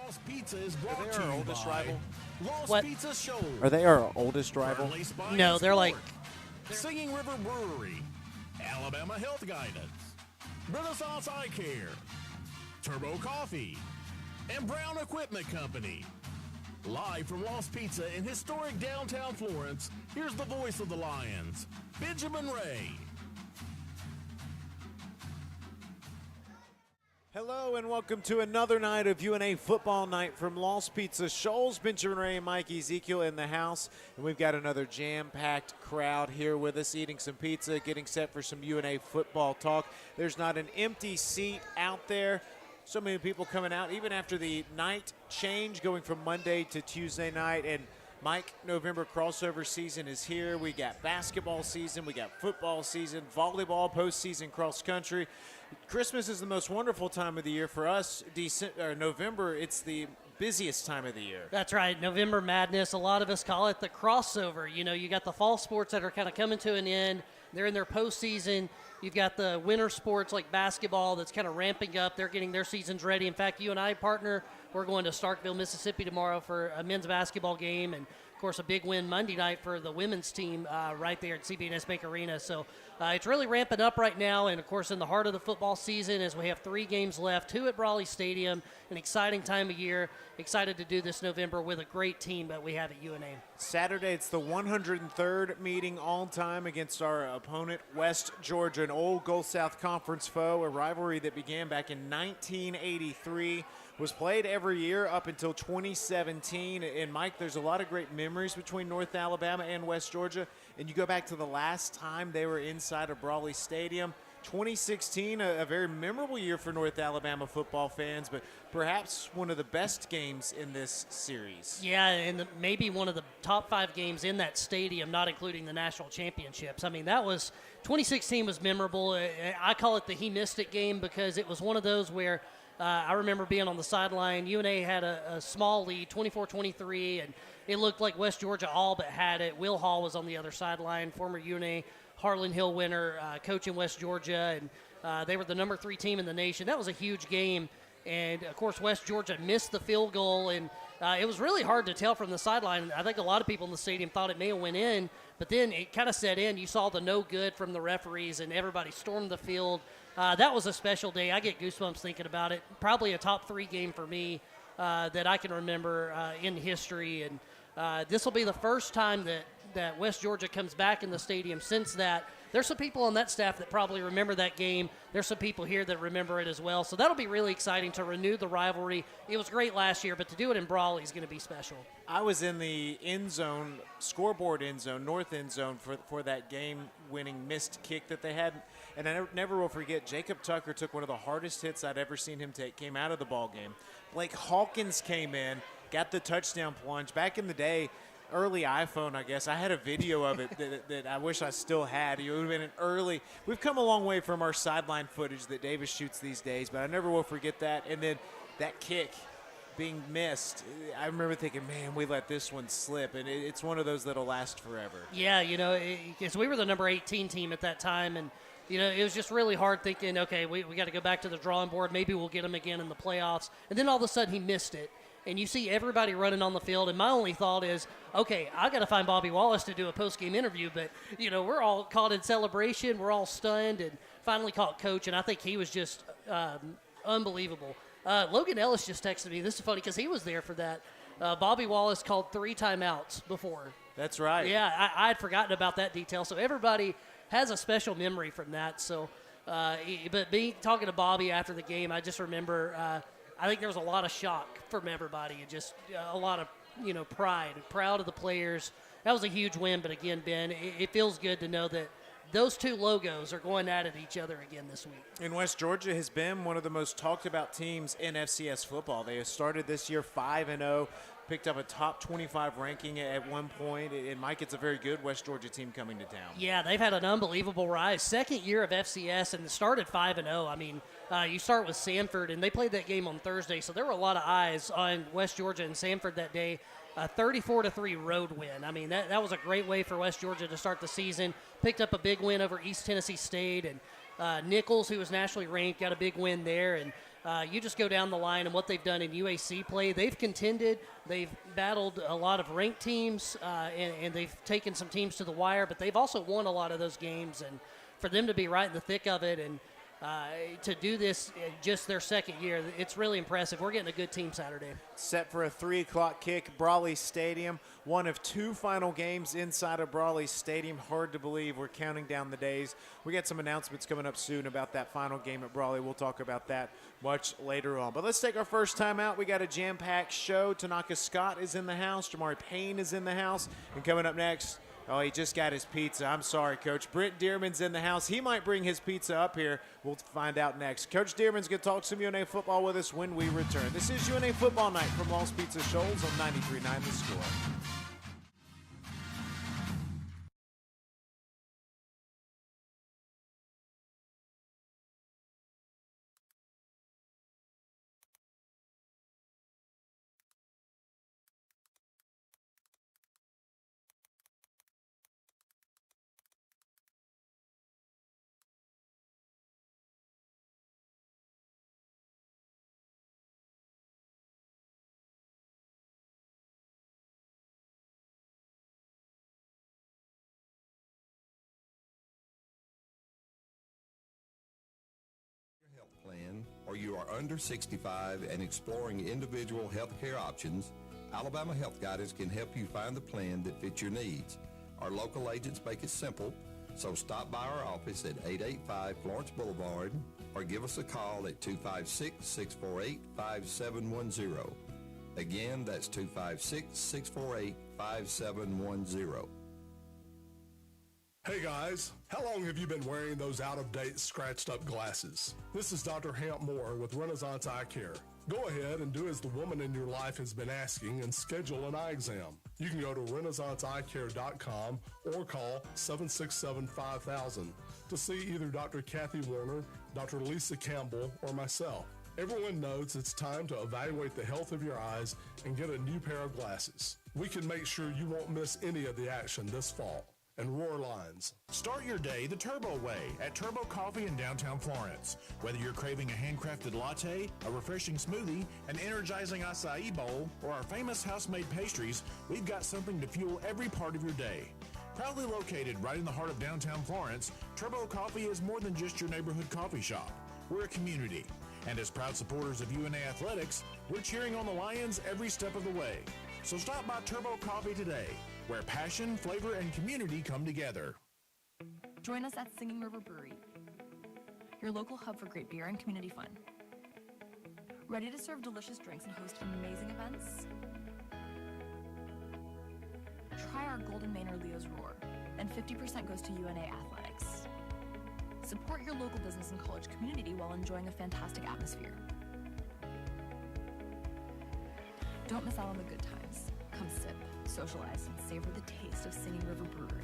Lost Pizza is brought Are they to our you oldest by rival? Lost What? Pizza Shoals. Are they our oldest rival? Released by No, they're like- Sport, Singing River Brewery, Alabama Health Guidance, Renaissance Eye Care, Turbo Coffee, and Brown Equipment Company. Live from Lost Pizza in historic downtown Florence, here's the voice of the Lions, Benjamin Ray. Hello and welcome to another night of UNA Football Night from Lost Pizza Shoals. Benjamin Ray and Mike Ezekiel in the house. And we've got another jam-packed crowd here with us eating some pizza, getting set for some UNA football talk. There's not an empty seat out there. So many people coming out, even after the night change, going from Monday to Tuesday night. And Mike, November crossover season is here. We got basketball season, we got football season, volleyball, postseason, cross country. Christmas is the most wonderful time of the year for us. November, it's the busiest time of the year. That's right, November Madness. A lot of us call it the crossover. You know, you got the fall sports that are kind of coming to an end. They're in their postseason. You've got the winter sports like basketball that's kind of ramping up. They're getting their seasons ready. In fact, you and I partner. We're going to Starkville, Mississippi tomorrow for a men's basketball game. And, of course, a big win Monday night for the women's team right there at CB&S Bank Arena. So it's really ramping up right now. And, of course, in the heart of the football season as we have 3 games left, 2 at Brawley Stadium, an exciting time of year. Excited to do this November with a great team that we have at UNA. Saturday, it's the 103rd meeting all time against our opponent, West Georgia, an old Gulf South Conference foe, a rivalry that began back in 1983, was played every year up until 2017. And, Mike, there's a lot of great memories between North Alabama and West Georgia. And you go back to the last time they were inside of Brawley Stadium, 2016, a very memorable year for North Alabama football fans, but perhaps one of the best games in this series. Yeah, and maybe one of the top 5 games in that stadium, not including the national championships. I mean, 2016 was memorable. I call it the he missed it game because it was one of those where I remember being on the sideline. UNA had a small lead, 24-23, and it looked like West Georgia all but had it. Will Hall was on the other sideline, former UNA Harlan Hill winner, coaching West Georgia, and they were the number 3 team in the nation. That was a huge game, and, of course, West Georgia missed the field goal, and it was really hard to tell from the sideline. I think a lot of people in the stadium thought it may have went in, but then it kind of set in. You saw the no good from the referees, and everybody stormed the field. That was a special day. I get goosebumps thinking about it. Probably a top 3 game for me that I can remember in history, and this will be the first time that West Georgia comes back in the stadium since that. There's some people on that staff that probably remember that game. There's some people here that remember it as well. So that'll be really exciting to renew the rivalry. It was great last year, but to do it in Brawley is going to be special. I was in the end zone, scoreboard end zone, north end zone for that game-winning missed kick that they had. And I never will forget, Jacob Tucker took one of the hardest hits I'd ever seen him take, came out of the ball game. Blake Hawkins came in, got the touchdown plunge. Back in the day, early iPhone, I guess. I had a video of it that I wish I still had. It would have been an early. We've come a long way from our sideline footage that Davis shoots these days, but I never will forget that. And then that kick being missed, I remember thinking, man, we let this one slip. And it's one of those that'll last forever. Yeah, you know, because we were the number 18 team at that time, and you know, it was just really hard thinking, okay, we got to go back to the drawing board. Maybe we'll get him again in the playoffs. And then all of a sudden he missed it. And you see everybody running on the field, and my only thought is, okay, I got to find Bobby Wallace to do a post-game interview, but, you know, we're all caught in celebration. We're all stunned, and finally caught Coach, and I think he was just unbelievable. Logan Ellis just texted me. This is funny because he was there for that. Bobby Wallace called 3 timeouts before. That's right. Yeah, I had forgotten about that detail. So everybody has a special memory from that. So, but me talking to Bobby after the game, I just remember I think there was a lot of shock from everybody and just a lot of, you know, pride, proud of the players. That was a huge win. But again, Ben, it feels good to know that those 2 logos are going at it each other again this week. And West Georgia has been one of the most talked about teams in FCS football. They have started this year 5-0, picked up a top 25 ranking at one point. And Mike, it's a very good West Georgia team coming to town. Yeah, they've had an unbelievable rise. Second year of FCS and started 5-0. I mean, you start with Samford, and they played that game on Thursday, so there were a lot of eyes on West Georgia and Samford that day. A 34-3 road win. I mean, that was a great way for West Georgia to start the season. Picked up a big win over East Tennessee State, and Nichols, who was nationally ranked, got a big win there. And You just go down the line and what they've done in UAC play. They've contended. They've battled a lot of ranked teams, and they've taken some teams to the wire, but they've also won a lot of those games. And for them to be right in the thick of it and to do this just their second year, it's really impressive. We're getting a good team Saturday. Set for a 3 o'clock kick, Brawley Stadium. One of 2 final games inside of Brawley Stadium. Hard to believe we're counting down the days. We got some announcements coming up soon about that final game at Brawley. We'll talk about that much later on. But let's take our first time out. We got a jam-packed show. Tanaka Scott is in the house. Jamari Payne is in the house. And coming up next, oh, he just got his pizza. I'm sorry, Coach. Brent Dearman's in the house. He might bring his pizza up here. We'll find out next. Coach Dearman's going to talk some UNA football with us when we return. This is UNA Football Night from Lost Pizza Shoals on 93.9 The Score. Plan, or you are under 65 and exploring individual health care options, Alabama Health Guidance can help you find the plan that fits your needs. Our local agents make it simple, so stop by our office at 885 Florence Boulevard or give us a call at 256-648-5710. Again, that's 256-648-5710. Hey guys, how long have you been wearing those out-of-date, scratched-up glasses? This is Dr. Hamp Moore with Renaissance Eye Care. Go ahead and do as the woman in your life has been asking and schedule an eye exam. You can go to renaissanceeyecare.com or call 767-5000 to see either Dr. Kathy Warner, Dr. Lisa Campbell, or myself. Everyone knows it's time to evaluate the health of your eyes and get a new pair of glasses. We can make sure you won't miss any of the action this fall. And Roar Lines. Start your day the Turbo way at Turbo Coffee in downtown Florence. Whether you're craving a handcrafted latte, a refreshing smoothie, an energizing acai bowl, or our famous house-made pastries, we've got something to fuel every part of your day. Proudly located right in the heart of downtown Florence, Turbo Coffee is more than just your neighborhood coffee shop. We're a community. And as proud supporters of UNA Athletics, we're cheering on the Lions every step of the way. So stop by Turbo Coffee today, where passion, flavor, and community come together. Join us at Singing River Brewery, your local hub for great beer and community fun. Ready to serve delicious drinks and host amazing events? Try our Golden Manor Leo's Roar, and 50% goes to UNA Athletics. Support your local business and college community while enjoying a fantastic atmosphere. Don't miss out on the good times. Come sip, socialize, and savor the taste of Singing River Brewery.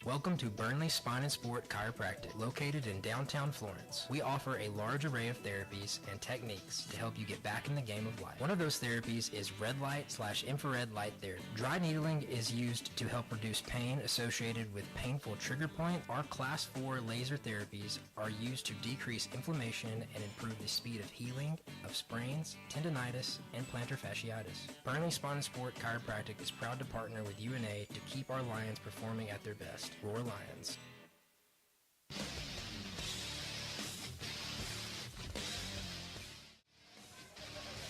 Welcome to Burnley Spine and Sport Chiropractic, located in downtown Florence. We offer a large array of therapies and techniques to help you get back in the game of life. One of those therapies is red light/infrared light therapy. Dry needling is used to help reduce pain associated with painful trigger point. Our Class 4 laser therapies are used to decrease inflammation and improve the speed of healing of sprains, tendonitis, and plantar fasciitis. Burnley Spine and Sport Chiropractic is proud to partner with UNA to keep our Lions performing at their best. Roar Lions.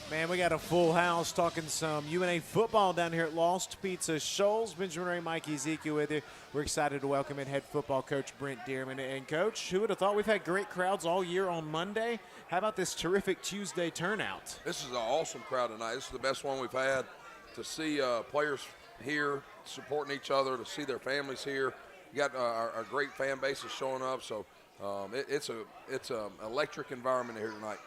Man, we got a full house talking some UNA football down here at Lost Pizza Shoals. Benjamin Ray, Mike Ezekiel with you. We're excited to welcome in head football coach Brent Dearman. And, Coach, who would have thought we've had great crowds all year on Monday? How about this terrific Tuesday turnout? This is an awesome crowd tonight. This is the best one we've had. To see players here supporting each other, to see their families here. You got our great fan base is showing up, so it's an electric environment here tonight.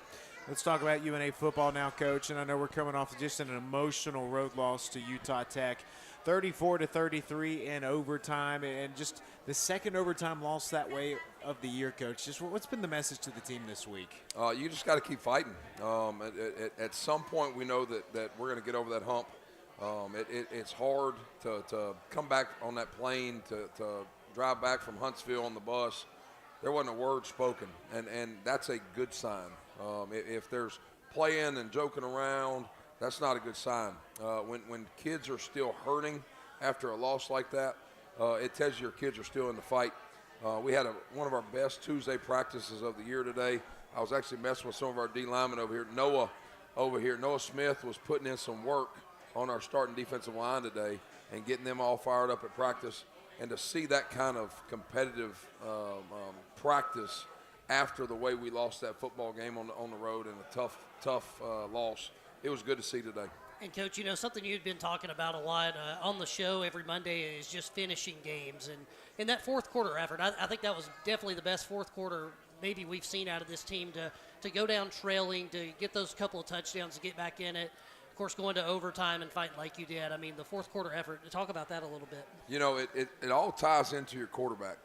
Let's talk about UNA football now, Coach. And I know we're coming off just an emotional road loss to Utah Tech, 34-33 in overtime, and just the second overtime loss that way of the year, Coach. Just what's been the message to the team this week? You just got to keep fighting. At some point, we know that we're going to get over that hump. It's hard to come back on that plane, to drive back from Huntsville on the bus. There wasn't a word spoken, and that's a good sign. If there's playing and joking around, that's not a good sign. When kids are still hurting after a loss like that, it tells you your kids are still in the fight. We had one of our best Tuesday practices of the year today. I was actually messing with some of our D linemen over here. Noah Smith was putting in some work on our starting defensive line today and getting them all fired up at practice. And to see that kind of competitive practice after the way we lost that football game on the road and a tough loss, it was good to see today. And, Coach, you know, something you've been talking about a lot on the show every Monday is just finishing games. And in that fourth quarter effort, I think that was definitely the best fourth quarter maybe we've seen out of this team to go down trailing, to get those couple of touchdowns, to get back in it. Of course, going to overtime and fighting like you did. I mean, the fourth quarter effort, talk about that a little bit. You know, it all ties into your quarterback.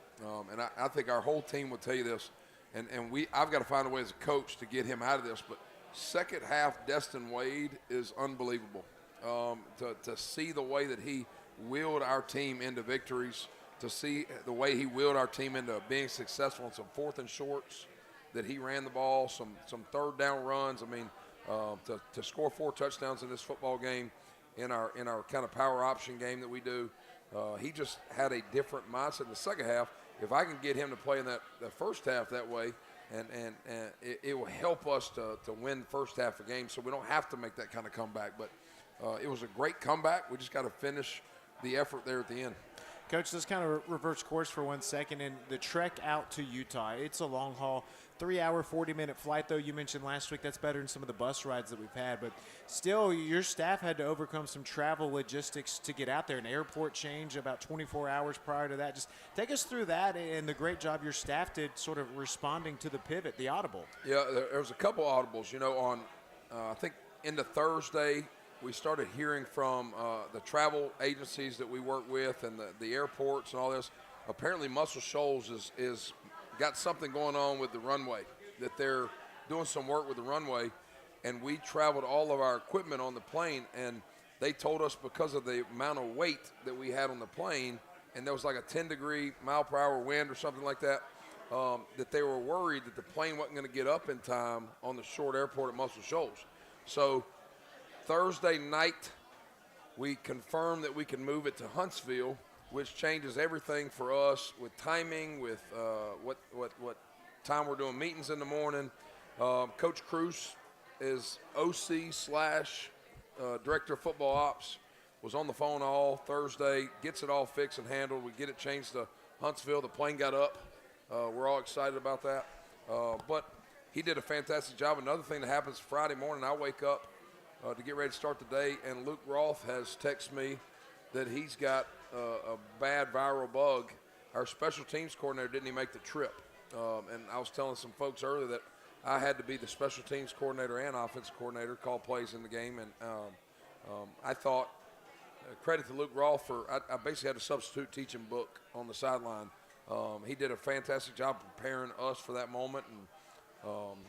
And I think our whole team will tell you this. And I've got to find a way as a coach to get him out of this. But second half, Destin Wade is unbelievable. To see the way that he willed our team into victories, to see the way he willed our team into being successful in some fourth and shorts, that he ran the ball, some third down runs. I mean, to score 4 touchdowns in this football game, in our kind of power option game that we do, he just had a different mindset in the second half. If I can get him to play in the first half that way, and it will help us to win first half of games, so we don't have to make that kind of comeback. But it was a great comeback. We just got to finish the effort there at the end. Coach, let's kind of reverse course for 1 second. And the trek out to Utah, it's a long haul, 3-hour, 40-minute flight, though. You mentioned last week that's better than some of the bus rides that we've had. But still, your staff had to overcome some travel logistics to get out there. An airport change about 24 hours prior to that. Just take us through that and the great job your staff did sort of responding to the pivot, the audible. Yeah, there was a couple audibles. You know, on I think into Thursday, we started hearing from the travel agencies that we work with and the airports and all this. Apparently, Muscle Shoals is got something going on with the runway, that they're doing some work with the runway, and we traveled all of our equipment on the plane, and they told us because of the amount of weight that we had on the plane, and there was like a 10-degree mile-per-hour wind or something like that, that they were worried that the plane wasn't going to get up in time on the short airport at Muscle Shoals. So Thursday night, we confirmed that we can move it to Huntsville, which changes everything for us with timing, with what time we're doing meetings in the morning. Coach Cruz is OC / Director of Football Ops, was on the phone all Thursday, gets it all fixed and handled. We get it changed to Huntsville. The plane got up. We're all excited about that. But he did a fantastic job. Another thing that happens Friday morning, I wake up to get ready to start the day, and Luke Roth has texted me that he's got a bad viral bug. Our special teams coordinator didn't even make the trip. And I was telling some folks earlier that I had to be the special teams coordinator and offensive coordinator, call plays in the game. And I thought, credit to Luke Roth for, I basically had a substitute teaching book on the sideline. He did a fantastic job preparing us for that moment. And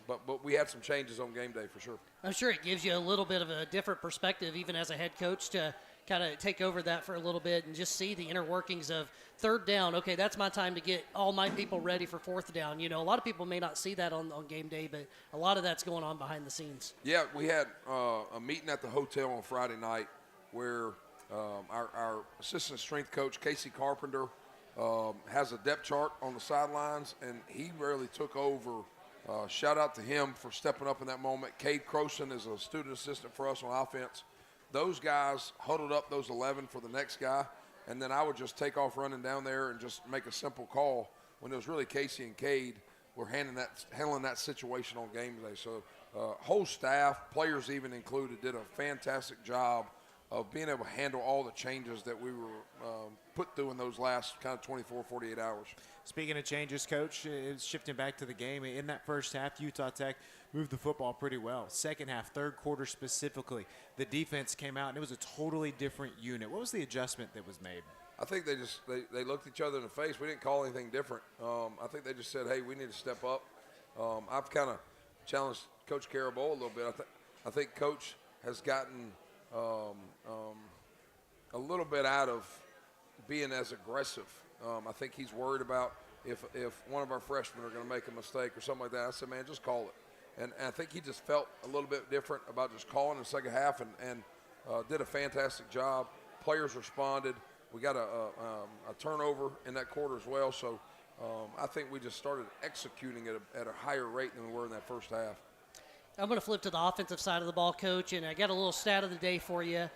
but we had some changes on game day for sure. I'm sure it gives you a little bit of a different perspective, even as a head coach, to kind of take over that for a little bit and just see the inner workings of third down. Okay, that's my time to get all my people ready for fourth down. You know, a lot of people may not see that on game day, but a lot of that's going on behind the scenes. Yeah, we had a meeting at the hotel on Friday night where our assistant strength coach, Casey Carpenter, has a depth chart on the sidelines, and he really took over. Shout out to him for stepping up in that moment. Cade Croson is a student assistant for us on offense. Those guys huddled up those 11 for the next guy, and then I would just take off running down there and just make a simple call when it was really Casey and Cade were handling that situation on game day. So whole staff, players even included, did a fantastic job of being able to handle all the changes that we were put through in those last kind of 24, 48 hours. Speaking of changes, Coach, shifting back to the game, in that first half, Utah Tech moved the football pretty well. Second half, third quarter specifically, the defense came out, and it was a totally different unit. What was the adjustment that was made? I think they looked each other in the face. We didn't call anything different. I think they just said, hey, we need to step up. I've kind of challenged Coach Carabola a little bit. I think Coach has gotten a little bit out of being as aggressive. I think he's worried about if one of our freshmen are going to make a mistake or something like that. I said, man, just call it. And I think he just felt a little bit different about just calling in the second half and did a fantastic job. Players responded. We got a turnover in that quarter as well. So I think we just started executing at a higher rate than we were in that first half. I'm going to flip to the offensive side of the ball, Coach, and I got a little stat of the day for you.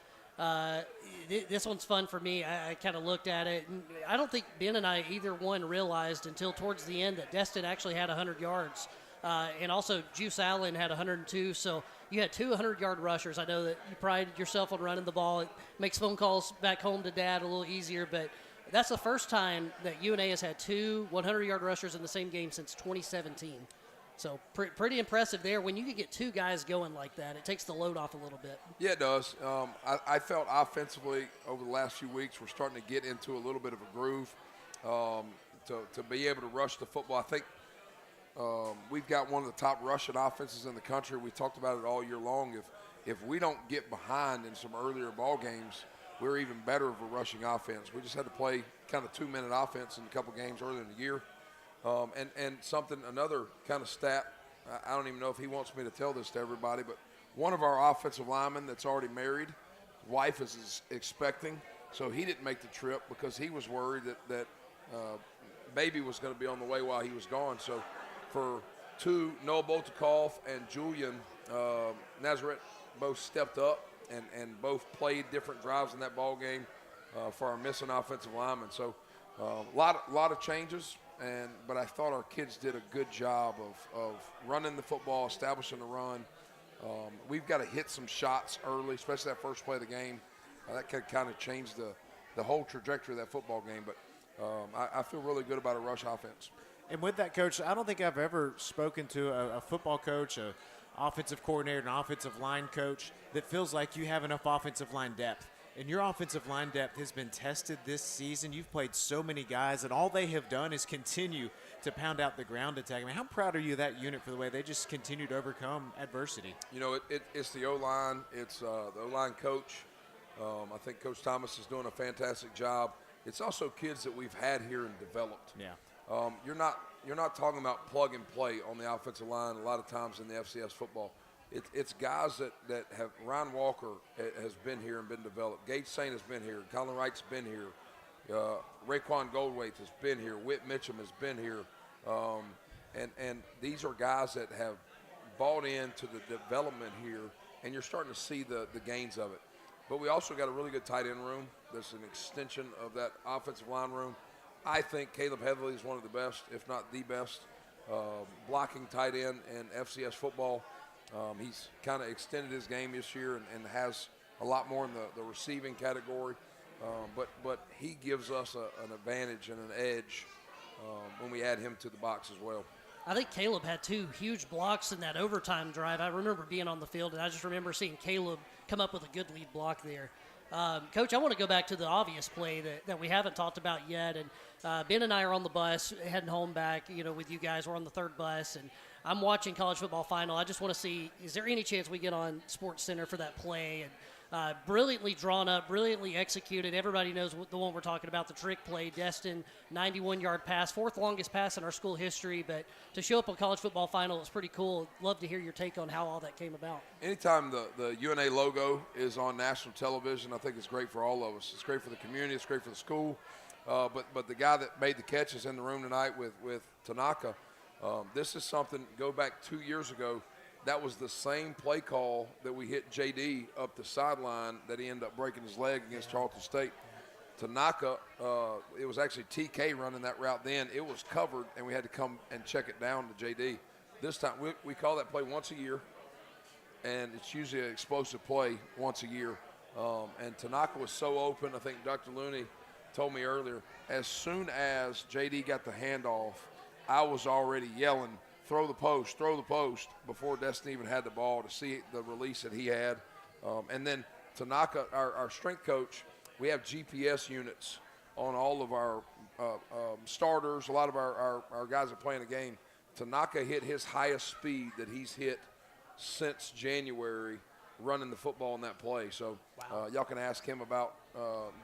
This one's fun for me. I kind of looked at it. And I don't think Ben and I either one realized until towards the end that Destin actually had 100 yards. And also Juice Allen had 102. So you had two 100-yard rushers. I know that you prided yourself on running the ball. It makes phone calls back home to Dad a little easier. But that's the first time that UNA has had two 100-yard rushers in the same game since 2017. So pretty impressive there. When you can get two guys going like that, it takes the load off a little bit. Yeah, it does. I felt offensively over the last few weeks we're starting to get into a little bit of a groove to be able to rush the football. I think we've got one of the top rushing offenses in the country. We talked about it all year long. If we don't get behind in some earlier ball games, we're even better of a rushing offense. We just had to play kind of 2-minute offense in a couple games earlier in the year. And another kind of stat, I don't even know if he wants me to tell this to everybody, but one of our offensive linemen that's already married, wife is expecting, so he didn't make the trip because he was worried that baby was going to be on the way while he was gone. So for Noah Boltikoff and Julian Nazareth both stepped up and both played different drives in that ball game for our missing offensive linemen. So a lot of changes. But I thought our kids did a good job of running the football, establishing the run. We've got to hit some shots early, especially that first play of the game. That could kind of change the whole trajectory of that football game. But I feel really good about a rush offense. And with that, Coach, I don't think I've ever spoken to a football coach, an offensive coordinator, an offensive line coach that feels like you have enough offensive line depth. And your offensive line depth has been tested this season. You've played so many guys, and all they have done is continue to pound out the ground attack. I mean, how proud are you of that unit for the way they just continue to overcome adversity? You know, it's the O-line. It's the O-line coach. I think Coach Thomas is doing a fantastic job. It's also kids that we've had here and developed. Yeah. You're not talking about plug and play on the offensive line a lot of times in the FCS football. It's guys that have – Ryan Walker has been here and been developed. Gage Saint has been here. Colin Wright's been here. Raekwon Goldwaite has been here. Whit Mitchum has been here. And these are guys that have bought into the development here, and you're starting to see the gains of it. But we also got a really good tight end room. That's an extension of that offensive line room. I think Caleb Heatherly is one of the best, if not the best, blocking tight end in FCS football. He's kind of extended his game this year and has a lot more in the receiving category. But he gives us an advantage and an edge when we add him to the box as well. I think Caleb had two huge blocks in that overtime drive. I remember being on the field, and I just remember seeing Caleb come up with a good lead block there. Coach, I want to go back to the obvious play that we haven't talked about yet. And Ben and I are on the bus heading home back, with you guys. We're on the third bus, and I'm watching college football final. I just want to see, is there any chance we get on Sports Center for that play? And brilliantly drawn up, brilliantly executed. Everybody knows the one we're talking about, the trick play. Destin, 91-yard pass, fourth longest pass in our school history. But to show up on college football final, it's pretty cool. Love to hear your take on how all that came about. Anytime the UNA logo is on national television, I think it's great for all of us. It's great for the community. It's great for the school. But the guy that made the catch is in the room tonight with Tanaka. This is something, go back 2 years ago, that was the same play call that we hit JD up the sideline that he ended up breaking his leg against Charlton State. Tanaka, it was actually TK running that route then. It was covered, and we had to come and check it down to JD. This time, we call that play once a year, and it's usually an explosive play once a year. And Tanaka was so open. I think Dr. Looney told me earlier, as soon as JD got the handoff, I was already yelling, throw the post, before Destin even had the ball, to see the release that he had. And then Tanaka, our strength coach, we have GPS units on all of our starters, a lot of our guys that play in the game. Tanaka hit his highest speed that he's hit since January running the football in that play. So y'all can ask him about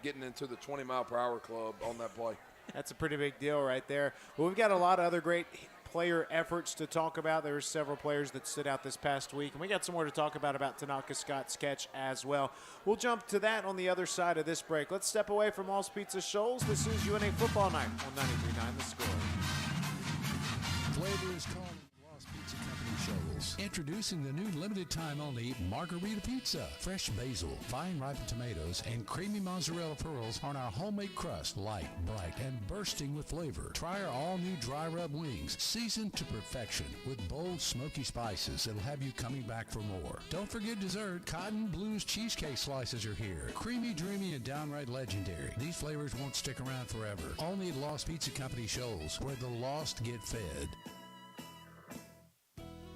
getting into the 20-mile-per-hour club on that play. That's a pretty big deal right there. Well, we've got a lot of other great player efforts to talk about. There were several players that stood out this past week, and we got some more to talk about Tanaka Scott's catch as well. We'll jump to that on the other side of this break. Let's step away from Lost Pizza Shoals. This is UNA Football Night on 93.9 The Score. Flavor is calling. Pizza Company Shoals. Introducing the new limited time only Margarita Pizza. Fresh basil, fine ripened tomatoes, and creamy mozzarella pearls on our homemade crust. Light, bright, and bursting with flavor. Try our all new dry rub wings, seasoned to perfection with bold smoky spices that'll have you coming back for more. Don't forget dessert. Cotton Blues cheesecake slices are here. Creamy, dreamy, and downright legendary. These flavors won't stick around forever. Only at Lost Pizza Company Shoals, where the lost get fed.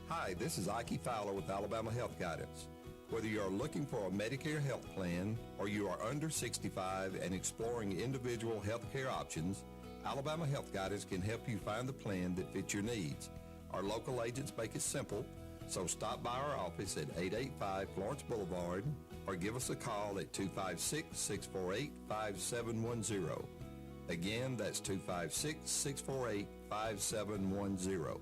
Hi, this is Ike Fowler with Alabama Health Guidance. Whether you are looking for a Medicare health plan or you are under 65 and exploring individual health care options, Alabama Health Guidance can help you find the plan that fits your needs. Our local agents make it simple, so stop by our office at 885 Florence Boulevard or give us a call at 256-648-5710. Again, that's 256-648-5710.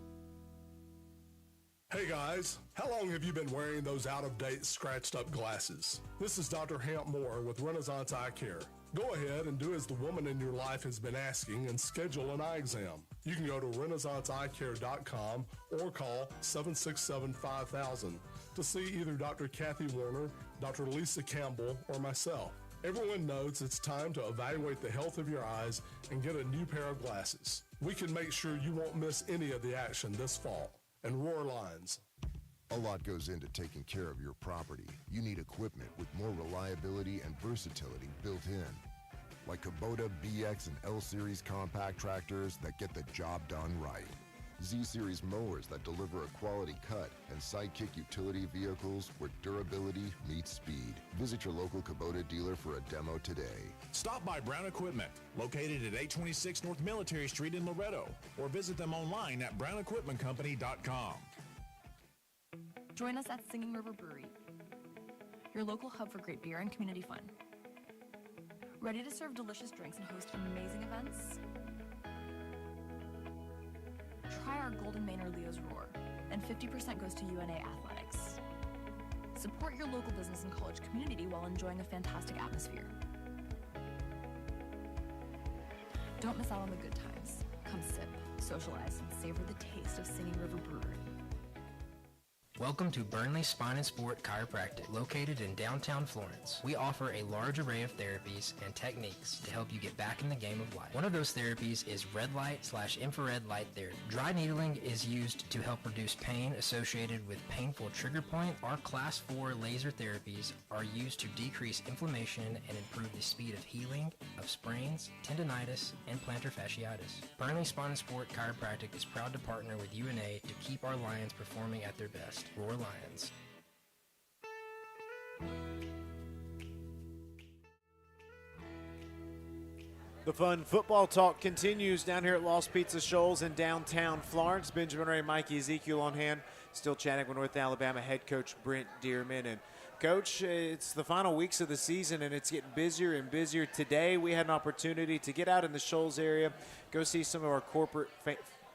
Hey guys, how long have you been wearing those out-of-date, scratched-up glasses? This is Dr. Hamp Moore with Renaissance Eye Care. Go ahead and do as the woman in your life has been asking and schedule an eye exam. You can go to renaissanceeyecare.com or call 767-5000 to see either Dr. Kathy Warner, Dr. Lisa Campbell, or myself. Everyone knows it's time to evaluate the health of your eyes and get a new pair of glasses. We can make sure you won't miss any of the action this fall. And Roar Lines. A lot goes into taking care of your property. You need equipment with more reliability and versatility built in. Like Kubota BX and L-Series compact tractors that get the job done right. Z-Series mowers that deliver a quality cut, and Sidekick utility vehicles where durability meets speed. Visit your local Kubota dealer for a demo today. Stop by Brown Equipment, located at 826 North Military Street in Loretto, or visit them online at brownequipmentcompany.com. Join us at Singing River Brewery, your local hub for great beer and community fun. Ready to serve delicious drinks and host amazing events? Try our Golden Manor Leo's Roar, and 50% goes to UNA Athletics. Support your local business and college community while enjoying a fantastic atmosphere. Don't miss out on the good times. Come sip, socialize, and savor the taste of Singing River Brewery. Welcome to Burnley Spine and Sport Chiropractic, located in downtown Florence. We offer a large array of therapies and techniques to help you get back in the game of life. One of those therapies is red light/infrared light therapy. Dry needling is used to help reduce pain associated with painful trigger point. Our Class 4 laser therapies are used to decrease inflammation and improve the speed of healing of sprains, tendinitis, and plantar fasciitis. Burnley Spine and Sport Chiropractic is proud to partner with UNA to keep our Lions performing at their best. Roar Lions. The fun football talk continues down here at Lost Pizza Shoals in downtown Florence. Benjamin Ray, Mikey Ezekiel on hand. Still chatting with North Alabama head coach Brent Dearman. And Coach, it's the final weeks of the season, and it's getting busier and busier. Today we had an opportunity to get out in the Shoals area, go see some of our corporate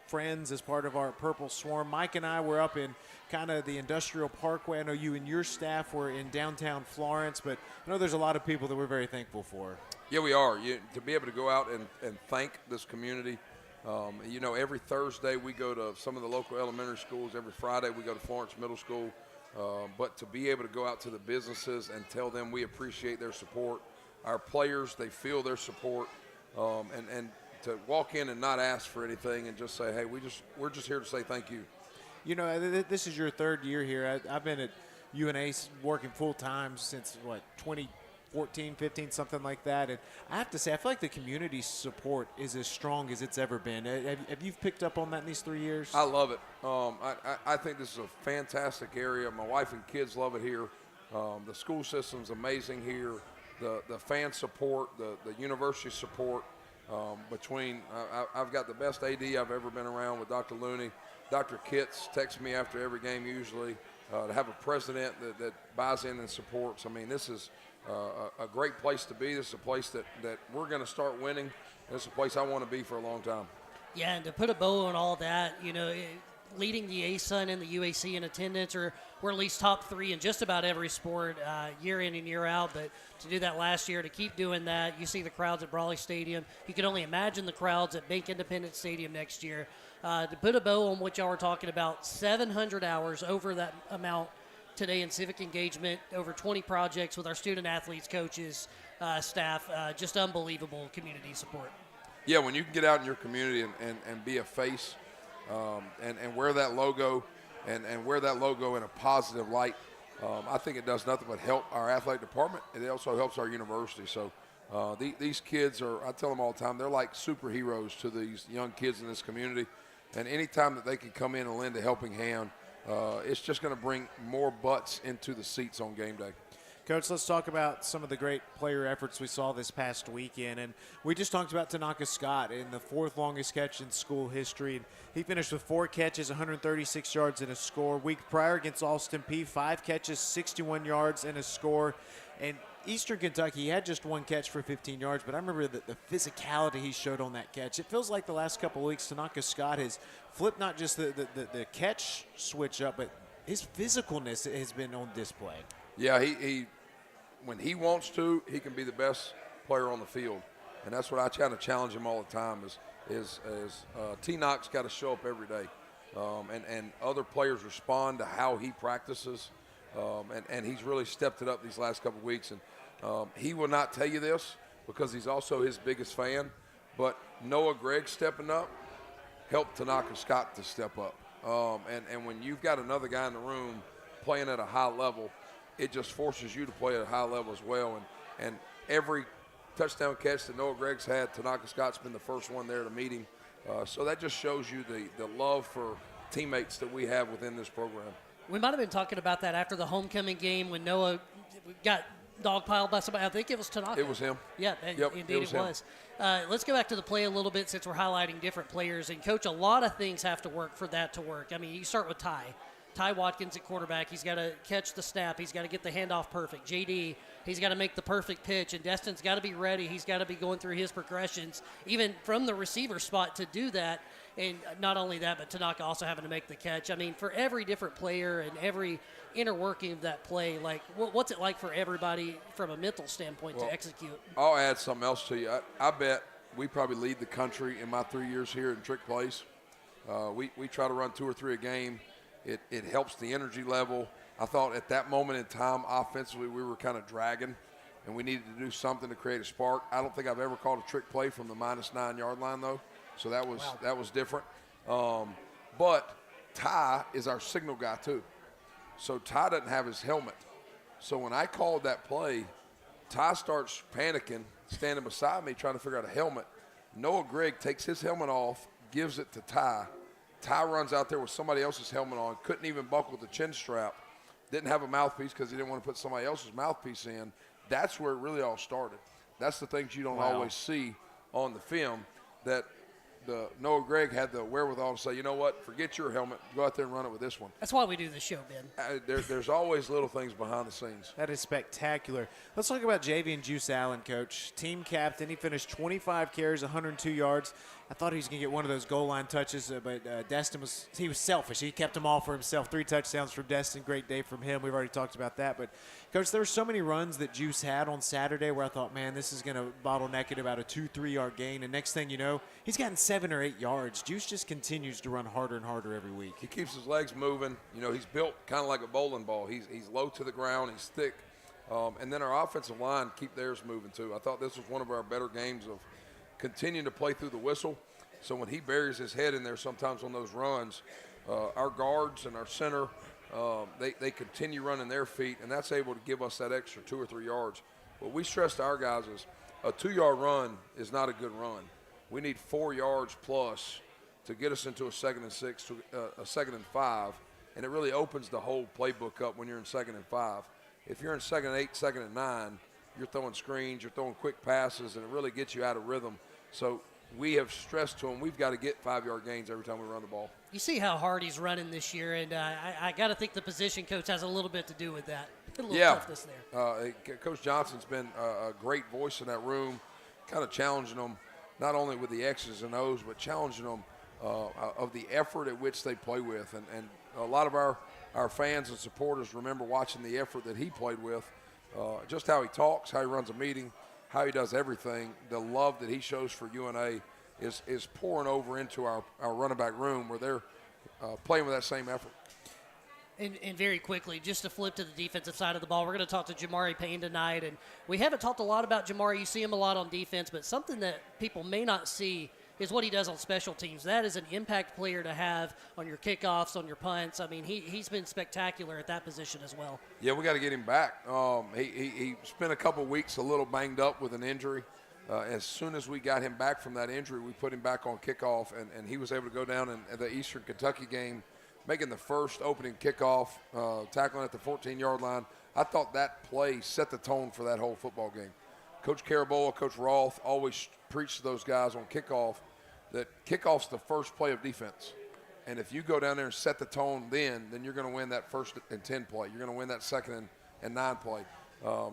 friends as part of our Purple Swarm. Mike and I were up in kind of the Industrial Parkway. I know you and your staff were in downtown Florence, but I know there's a lot of people that we're very thankful for. Yeah, we are. To be able to go out and thank this community. Every Thursday we go to some of the local elementary schools. Every Friday we go to Florence Middle School. But to be able to go out to the businesses and tell them we appreciate their support. Our players, they feel their support. And to walk in and not ask for anything and just say, hey, we're just here to say thank you. You know, this is your third year here. I've been at UNA working full-time since, 2014, 15, something like that. And I have to say, I feel like the community support is as strong as it's ever been. Have you picked up on that in these 3 years? I love it. I think this is a fantastic area. My wife and kids love it here. The school system's amazing here. The fan support, the university support. I've got the best AD I've ever been around with Dr. Looney. Dr. Kitts texts me after every game usually. To have a president that buys in and supports. I mean, this is a great place to be. This is a place that we're going to start winning. This is a place I want to be for a long time. Yeah, and to put a bow on all that, leading the ASUN and the UAC in attendance, or we're at least top 3 in just about every sport year in and year out. But to do that last year, to keep doing that, you see the crowds at Brawley Stadium. You can only imagine the crowds at Bank Independence Stadium next year. To put a bow on what y'all were talking about, 700 hours over that amount today in civic engagement, over 20 projects with our student athletes, coaches, staff, just unbelievable community support. Yeah, when you can get out in your community and be a face and wear that logo and wear that logo in a positive light, I think it does nothing but help our athletic department, and it also helps our university. So these kids I tell them all the time, they're like superheroes to these young kids in this community. And anytime that they can come in and lend a helping hand, it's just going to bring more butts into the seats on game day. Coach, let's talk about some of the great player efforts we saw this past weekend. And we just talked about Tanaka Scott in the 4th longest catch in school history. And he finished with 4 catches, 136 yards, and a score. Week prior against Austin Peay, 5 catches, 61 yards, and a score. And Eastern Kentucky, he had just 1 catch for 15 yards, but I remember the physicality he showed on that catch. It feels like the last couple of weeks, Tanaka Scott has flipped not just the catch switch up, but his physicalness has been on display. Yeah, he when he wants to, he can be the best player on the field, and that's what I try to challenge him all the time. Is T-Knox got to show up every day, and other players respond to how he practices, and he's really stepped it up these last couple of weeks. And he will not tell you this because he's also his biggest fan, but Noah Gregg stepping up helped Tanaka Scott to step up, and when you've got another guy in the room playing at a high level, it just forces you to play at a high level as well. And every touchdown catch that Noah Gregg's had, Tanaka Scott's been the first one there to meet him. So that just shows you the love for teammates that we have within this program. We might have been talking about that after the homecoming game when Noah got dogpiled by somebody. I think it was Tanaka. It was him. Yeah, yep, indeed it was. Let's go back to the play a little bit since we're highlighting different players. And, Coach, a lot of things have to work for that to work. I mean, you start with Ty Watkins at quarterback. He's got to catch the snap. He's got to get the handoff perfect. JD, he's got to make the perfect pitch. And Destin's got to be ready. He's got to be going through his progressions, even from the receiver spot to do that. And not only that, but Tanaka also having to make the catch. I mean, for every different player and every inner working of that play, like what's it like for everybody from a mental standpoint to execute? I'll add something else to you. I bet we probably lead the country in my 3 years here in trick plays. We try to run 2 or 3 a game. It helps the energy level. I thought at that moment in time, offensively, we were kind of dragging, and we needed to do something to create a spark. I don't think I've ever called a trick play from the -9 yard line, though, so that was different. But Ty is our signal guy, too. So Ty doesn't have his helmet. So when I called that play, Ty starts panicking, standing beside me, trying to figure out a helmet. Noah Gregg takes his helmet off, gives it to Ty. Ty runs out there with somebody else's helmet on, couldn't even buckle the chin strap, didn't have a mouthpiece because he didn't want to put somebody else's mouthpiece in. That's where it really all started. That's the things you don't always see on the film, that Noah Gregg had the wherewithal to say, you know what, forget your helmet, go out there and run it with this one. That's why we do this show, Ben. There's always little things behind the scenes. That is spectacular. Let's talk about Javian Juice Allen, Coach. Team captain. He finished 25 carries, 102 yards. I thought he was going to get one of those goal line touches, but Destin was selfish. He kept them all for himself. 3 touchdowns from Destin. Great day from him. We've already talked about that. But, Coach, there were so many runs that Juice had on Saturday where I thought, man, this is going to bottleneck at about a 2-3 yard gain. And next thing you know, he's gotten 7 or 8 yards. Juice just continues to run harder and harder every week. He keeps his legs moving. You know, he's built kind of like a bowling ball. He's low to the ground. He's thick. And then our offensive line keep theirs moving, too. I thought this was one of our better games of continuing to play through the whistle. So when he buries his head in there sometimes on those runs, our guards and our center, they continue running their feet, and that's able to give us that extra 2 or 3 yards. What we stress to our guys is a 2-yard run is not a good run. We need 4 yards plus to get us into a 2nd and 6, to a 2nd and 5, and it really opens the whole playbook up when you're in 2nd and 5. If you're in 2nd and 8, 2nd and 9, you're throwing screens, you're throwing quick passes, and it really gets you out of rhythm. So we have stressed to him we've got to get 5-yard gains every time we run the ball. You see how hard he's running this year, and I got to think the position coach has a little bit to do with that. A little toughness there. Coach Johnson's been a great voice in that room, kind of challenging them. not only with the X's and O's, but challenging them of the effort at which they play with. And a lot of our fans and supporters remember watching the effort that he played with, just how he talks, how he runs a meeting, how he does everything. The love that he shows for UNA is pouring over into our running back room where they're playing with that same effort. And very quickly, just to flip to the defensive side of the ball, we're going to talk to Jamari Payne tonight. And we haven't talked a lot about Jamari. You see him a lot on defense, but something that people may not see is what he does on special teams. That is an impact player to have on your kickoffs, on your punts. I mean, he's been spectacular at that position as well. Yeah, we got to get him back. He spent a couple weeks a little banged up with an injury. As soon as we got him back from that injury, we put him back on kickoff, and he was able to go down in the Eastern Kentucky game, making the first opening kickoff, tackling at the 14-yard line. I thought that play set the tone for that whole football game. Coach Carabola, Coach Roth always preached to those guys on kickoff that kickoff's the first play of defense. And if you go down there and set the tone then you're going to win that 1st and 10 play. You're going to win that 2nd and 9 play.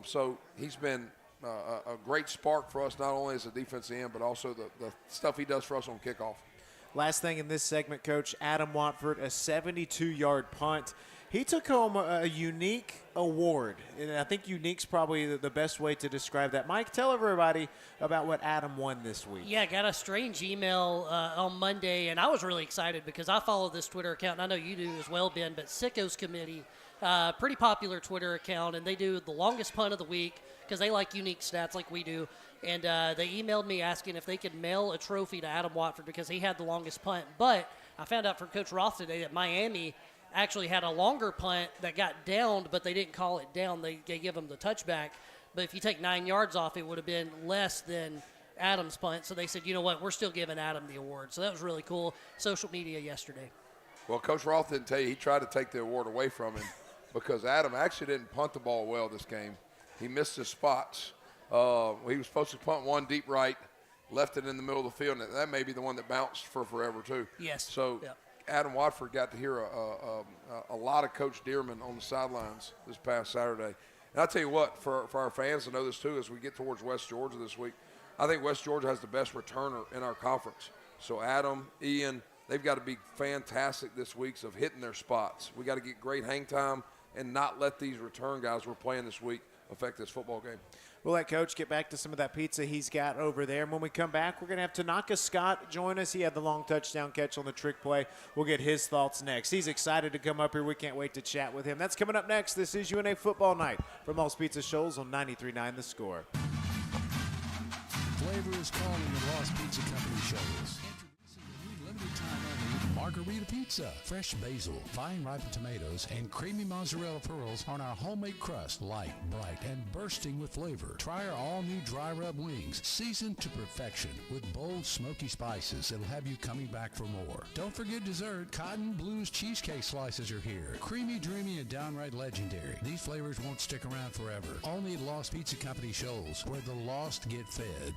So he's been a great spark for us, not only as a defensive end, but also the stuff he does for us on kickoff. Last thing in this segment, Coach, Adam Watford, a 72-yard punt. He took home a unique award, and I think unique's probably the best way to describe that. Mike, tell everybody about what Adam won this week. Yeah, got a strange email on Monday, and I was really excited because I follow this Twitter account, and I know you do as well, Ben, but Sickos Committee, pretty popular Twitter account, and they do the longest punt of the week because they like unique stats like we do. And they emailed me asking if they could mail a trophy to Adam Watford because he had the longest punt. But I found out from Coach Roth today that Miami actually had a longer punt that got downed, but they didn't call it down. They give him the touchback. But if you take 9 yards off, it would have been less than Adam's punt. So they said, you know what, we're still giving Adam the award. So that was really cool. Social media yesterday. Well, Coach Roth didn't tell you. He tried to take the award away from him because Adam actually didn't punt the ball well this game. He missed his spots. He was supposed to punt one deep right, left it in the middle of the field, and that may be the one that bounced for forever too. Yes. So yep. Adam Watford got to hear a lot of Coach Dearman on the sidelines this past Saturday. And I'll tell you what, for our fans to know this too, as we get towards West Georgia this week, I think West Georgia has the best returner in our conference. So Adam, Ian, they've got to be fantastic this week of hitting their spots. We got to get great hang time and not let these return guys we're playing this week affect this football game. We'll let Coach get back to some of that pizza he's got over there. And when we come back, we're going to have Tanaka Scott join us. He had the long touchdown catch on the trick play. We'll get his thoughts next. He's excited to come up here. We can't wait to chat with him. That's coming up next. This is UNA Football Night from All's Pizza Shoals on 93.9 The Score. Flavor is calling the Lost Pizza Company Shoals. Introducing the new limited time only Margarita Pizza. Fresh basil, fine ripened tomatoes, and creamy mozzarella pearls on our homemade crust. Light, bright, and bursting with flavor. Try our all-new dry rub wings, seasoned to perfection with bold, smoky spices that'll have you coming back for more. Don't forget dessert. Cotton Blues cheesecake slices are here. Creamy, dreamy, and downright legendary. These flavors won't stick around forever. Only at Lost Pizza Company Shoals, where the lost get fed.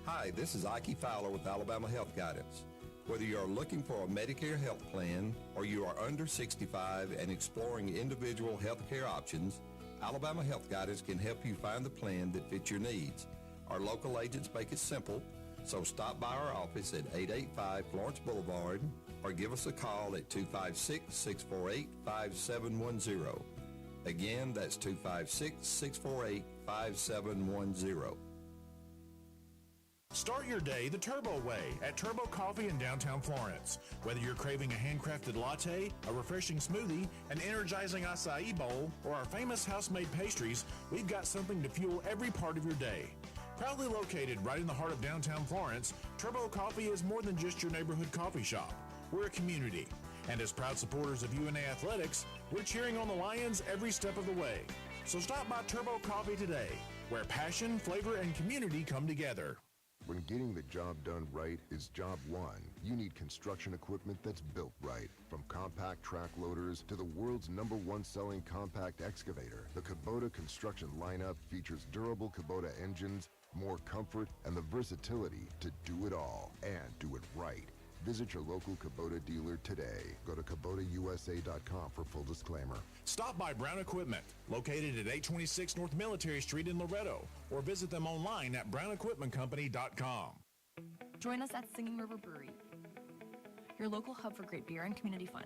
Hi, this is Ike Fowler with Alabama Health Guidance. Whether you are looking for a Medicare health plan or you are under 65 and exploring individual health care options, Alabama Health Guidance can help you find the plan that fits your needs. Our local agents make it simple, so stop by our office at 885 Florence Boulevard or give us a call at 256-648-5710. Again, that's 256-648-5710. Start your day the Turbo way at Turbo Coffee in downtown Florence. Whether you're craving a handcrafted latte, a refreshing smoothie, an energizing acai bowl, or our famous house-made pastries, we've got something to fuel every part of your day. Proudly located right in the heart of downtown Florence, Turbo Coffee is more than just your neighborhood coffee shop. We're a community. And as proud supporters of UNA Athletics, we're cheering on the Lions every step of the way. So stop by Turbo Coffee today, where passion, flavor, and community come together. When getting the job done right is job one, you need construction equipment that's built right. From compact track loaders to the world's #1 selling compact excavator, the Kubota construction lineup features durable Kubota engines, more comfort, and the versatility to do it all and do it right. Visit your local Kubota dealer today. Go to KubotaUSA.com for full disclaimer. Stop by Brown Equipment, located at 826 North Military Street in Loretto, or visit them online at brownequipmentcompany.com. Join us at Singing River Brewery, your local hub for great beer and community fun.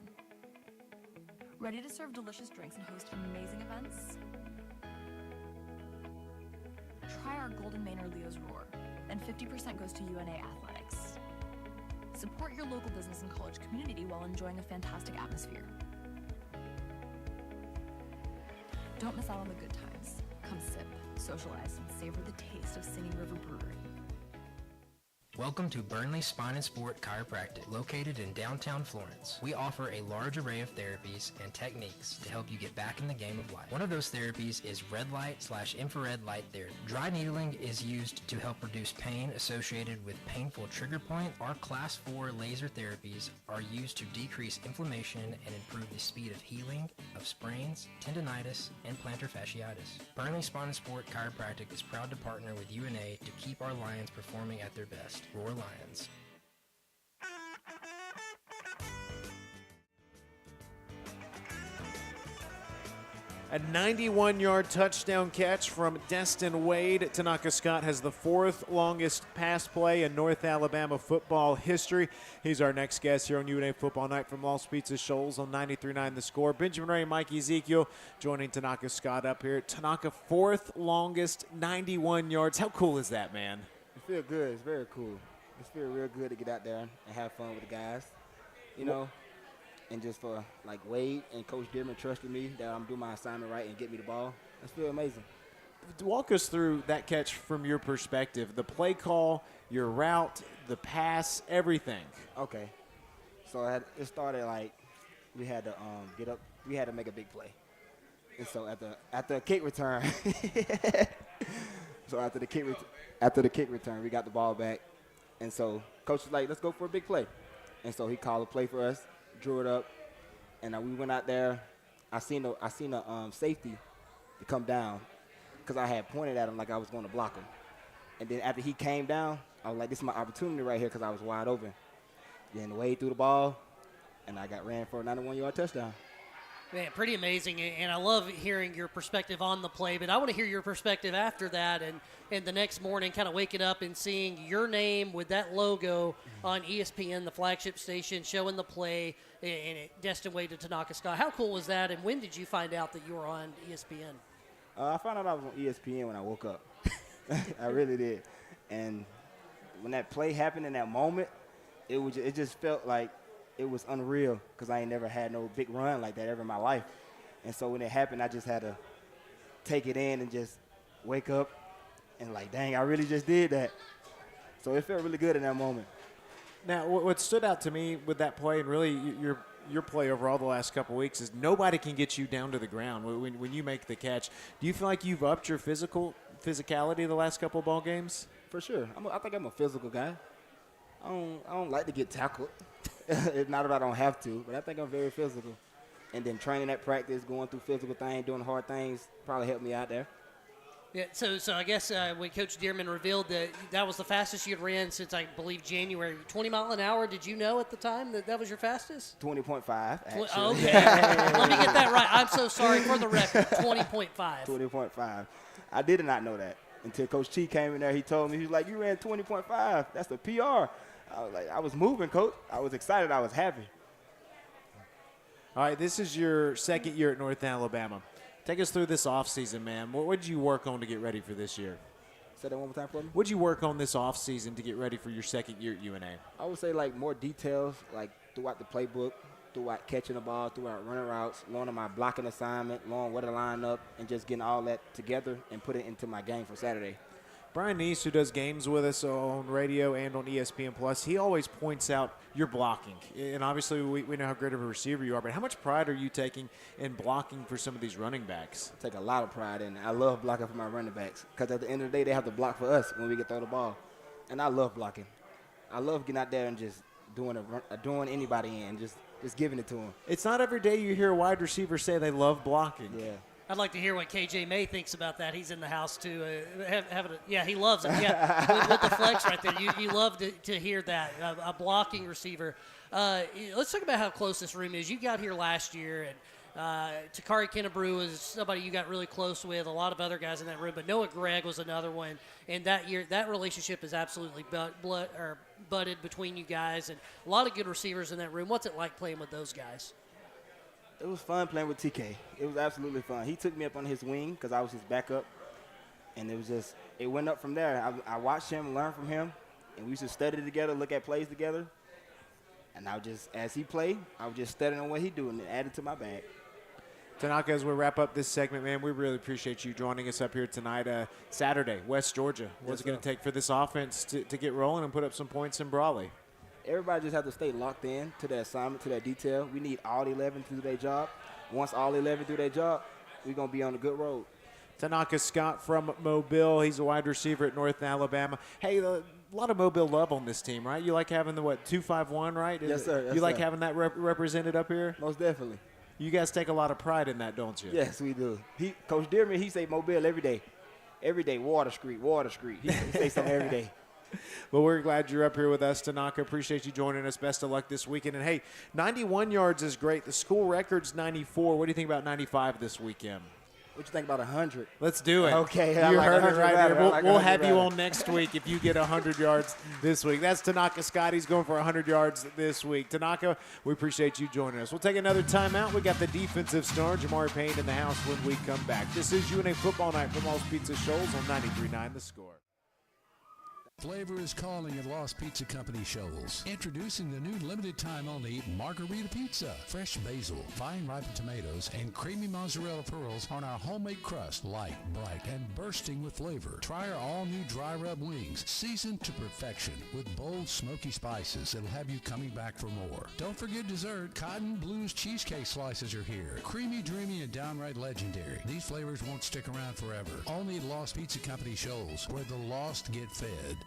Ready to serve delicious drinks and host amazing events? Try our Golden Manor Leo's Roar, and 50% goes to UNA Athletics. Support your local business and college community while enjoying a fantastic atmosphere. Don't miss out on the good times. Come sip, socialize, and savor the taste of Singing River Brewery. Welcome to Burnley Spine and Sport Chiropractic, located in downtown Florence. We offer a large array of therapies and techniques to help you get back in the game of life. One of those therapies is red light/infrared light therapy. Dry needling is used to help reduce pain associated with painful trigger point. Our Class 4 laser therapies are used to decrease inflammation and improve the speed of healing of sprains, tendonitis, and plantar fasciitis. Burnley Spine and Sport Chiropractic is proud to partner with UNA to keep our Lions performing at their best. Roar Lions. A 91-yard touchdown catch from Destin Wade. Tanaka Scott has the 4th longest pass play in North Alabama football history. He's our next guest here on UNA Football Night from Lost Pizza Shoals on 93.9 The Score. Benjamin Ray, Mike Ezekiel joining Tanaka Scott up here. Tanaka, 4th longest, 91 yards. How cool is that, man? It feels good. It's very cool. It feels real good to get out there and have fun with the guys, you know, and just for, like, Wade and Coach Dearman trusting me that I'm doing my assignment right and get me the ball. It feels amazing. Walk us through that catch from your perspective, the play call, your route, the pass, everything. Okay. So it started like we had to get up. We had to make a big play. And so at the kick return, after the kick return, we got the ball back. And so Coach was like, let's go for a big play. And so he called a play for us, drew it up, and we went out there. I seen a safety to come down because I had pointed at him like I was going to block him. And then after he came down, I was like, this is my opportunity right here because I was wide open. Then Wade threw the ball, and I got ran for a 91-yard touchdown. Man, pretty amazing, and I love hearing your perspective on the play, but I want to hear your perspective after that and the next morning kind of waking up and seeing your name with that logo on ESPN, the flagship station, showing the play, and Destin Wade to Tanaka Scott. How cool was that, and when did you find out that you were on ESPN? I found out I was on ESPN when I woke up. I really did. And when that play happened in that moment, it just felt like it was unreal because I ain't never had no big run like that ever in my life. And so when it happened, I just had to take it in and just wake up and like, dang, I really just did that. So it felt really good in that moment. Now, what stood out to me with that play and really your play overall the last couple of weeks is nobody can get you down to the ground when you make the catch. Do you feel like you've upped your physicality the last couple of ball games? For sure. I think I'm a physical guy. I don't like to get tackled. It's not that I don't have to, but I think I'm very physical. And then training at practice, going through physical things, doing hard things, probably helped me out there. Yeah, so I guess when Coach Dearman revealed that was the fastest you'd ran since, I believe, January, 20 mile an hour, did you know at the time that was your fastest? 20.5, actually. Okay. Let me get that right. I'm so sorry for the record. 20.5. 20.5. I did not know that until Coach T came in there. He told me, he was like, you ran 20.5. That's a PR. I was like, I was moving, Coach. I was excited. I was happy. All right, this is your second year at North Alabama. Take us through this offseason, man. What did you work on to get ready for this year? Say that one more time for me. What did you work on this offseason to get ready for your second year at UNA? I would say, like, more details, like, throughout the playbook, throughout catching the ball, throughout running routes, learning my blocking assignment, learning where to line up, and just getting all that together and put it into my game for Saturday. Brian Neese, who does games with us on radio and on ESPN+, he always points out your blocking. And obviously we know how great of a receiver you are, but how much pride are you taking in blocking for some of these running backs? I take a lot of pride in it. I love blocking for my running backs because at the end of the day, they have to block for us when we get throw the ball. And I love blocking. I love getting out there and just doing anybody in, just giving it to them. It's not every day you hear a wide receiver say they love blocking. Yeah. I'd like to hear what KJ May thinks about that. He's in the house too. He loves it. Yeah, with the flex right there, you love to hear that. A blocking receiver. Let's talk about how close this room is. You got here last year, and Takari Kennebrew was somebody you got really close with. A lot of other guys in that room, but Noah Gregg was another one. And that year, that relationship is absolutely budded between you guys, and a lot of good receivers in that room. What's it like playing with those guys? It was fun playing with TK. It was absolutely fun. He took me up on his wing because I was his backup, and it went up from there. I watched him, learn from him, and we used to study together, look at plays together. And as he played, I was just studying on what he doing and added to my bag. Tanaka, as we wrap up this segment, man, we really appreciate you joining us up here tonight. Saturday, West Georgia. What's it going to take for this offense to get rolling and put up some points in Brawley? Everybody just have to stay locked in to their assignment, to their detail. We need all 11 to do their job. Once all 11 do their job, we're going to be on a good road. Tanaka Scott from Mobile. He's a wide receiver at North Alabama. Hey, a lot of Mobile love on this team, right? You like having the, 251, right? Yes, sir. You like having that represented up here? Most definitely. You guys take a lot of pride in that, don't you? Yes, we do. Coach Dearman, he say Mobile every day. Every day, Water Street. He say something every day. Well, we're glad you're up here with us, Tanaka. Appreciate you joining us. Best of luck this weekend. And, hey, 91 yards is great. The school record's 94. What do you think about 95 this weekend? What you think about 100? Let's do it. Okay. You heard it right here. We'll have you on next week if you get 100 yards this week. That's Tanaka Scott. He's going for 100 yards this week. Tanaka, we appreciate you joining us. We'll take another timeout. We got the defensive star, Jamari Payne, in the house when we come back. This is UNA Football Night from Lost Pizza Shoals on 93.9 The Score. Flavor is calling at Lost Pizza Company Shoals. Introducing the new limited time only Margarita Pizza. Fresh basil, fine ripened tomatoes, and creamy mozzarella pearls on our homemade crust. Light, bright, and bursting with flavor. Try our all new dry rub wings, seasoned to perfection with bold smoky spices that'll have you coming back for more. Don't forget dessert. Cotton Blues cheesecake slices are here. Creamy, dreamy, and downright legendary. These flavors won't stick around forever. Only at Lost Pizza Company Shoals, where the lost get fed.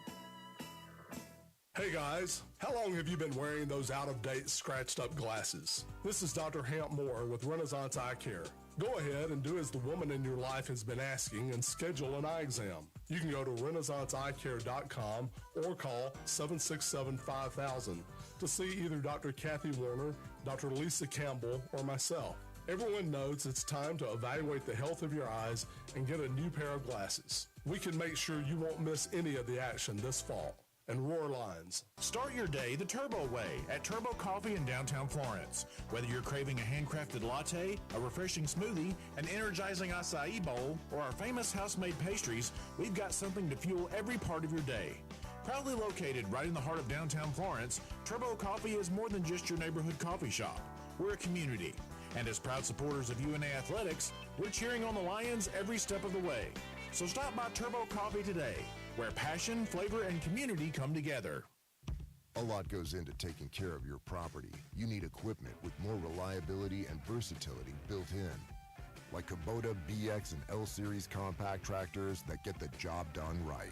Hey guys, how long have you been wearing those out-of-date, scratched-up glasses? This is Dr. Hamp Moore with Renaissance Eye Care. Go ahead and do as the woman in your life has been asking and schedule an eye exam. You can go to renaissanceeyecare.com or call 767-5000 to see either Dr. Kathy Warner, Dr. Lisa Campbell, or myself. Everyone knows it's time to evaluate the health of your eyes and get a new pair of glasses. We can make sure you won't miss any of the action this fall. And Roar Lines. Start your day the Turbo way at Turbo Coffee in downtown Florence. Whether you're craving a handcrafted latte, a refreshing smoothie, an energizing acai bowl, or our famous house-made pastries, we've got something to fuel every part of your day. Proudly located right in the heart of downtown Florence, Turbo Coffee is more than just your neighborhood coffee shop. We're a community. And as proud supporters of UNA Athletics, we're cheering on the Lions every step of the way. So stop by Turbo Coffee today, where passion, flavor, and community come together. A lot goes into taking care of your property. You need equipment with more reliability and versatility built in. Like Kubota BX and L Series compact tractors that get the job done right.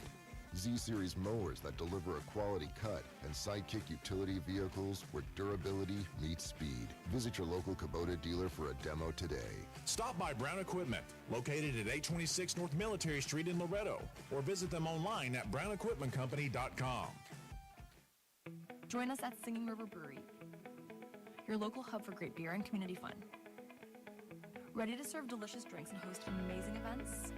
Z Series mowers that deliver a quality cut, and Sidekick utility vehicles where durability meets speed. Visit your local Kubota dealer for a demo today. Stop by Brown Equipment, located at 826 North Military Street in Loretto, or visit them online at brownequipmentcompany.com. Join us at Singing River Brewery, your local hub for great beer and community fun. Ready to serve delicious drinks and host amazing events?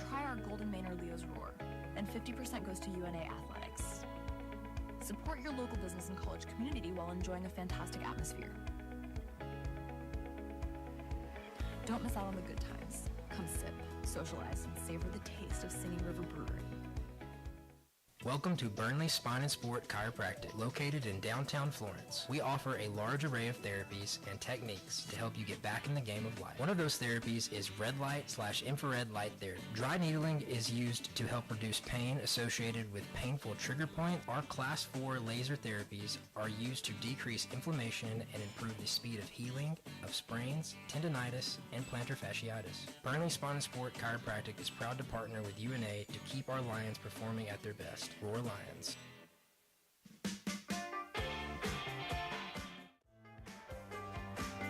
Try our Golden Manor Leo's Roar, and 50% goes to UNA Athletics. Support your local business and college community while enjoying a fantastic atmosphere. Don't miss out on the good times. Come sip, socialize, and savor the taste of Singing River Brewery. Welcome to Burnley Spine and Sport Chiropractic, located in downtown Florence. We offer a large array of therapies and techniques to help you get back in the game of life. One of those therapies is red light/infrared light therapy. Dry needling is used to help reduce pain associated with painful trigger point. Our Class 4 laser therapies are used to decrease inflammation and improve the speed of healing of sprains, tendonitis, and plantar fasciitis. Burnley Spine and Sport Chiropractic is proud to partner with UNA to keep our Lions performing at their best. Roar Lions.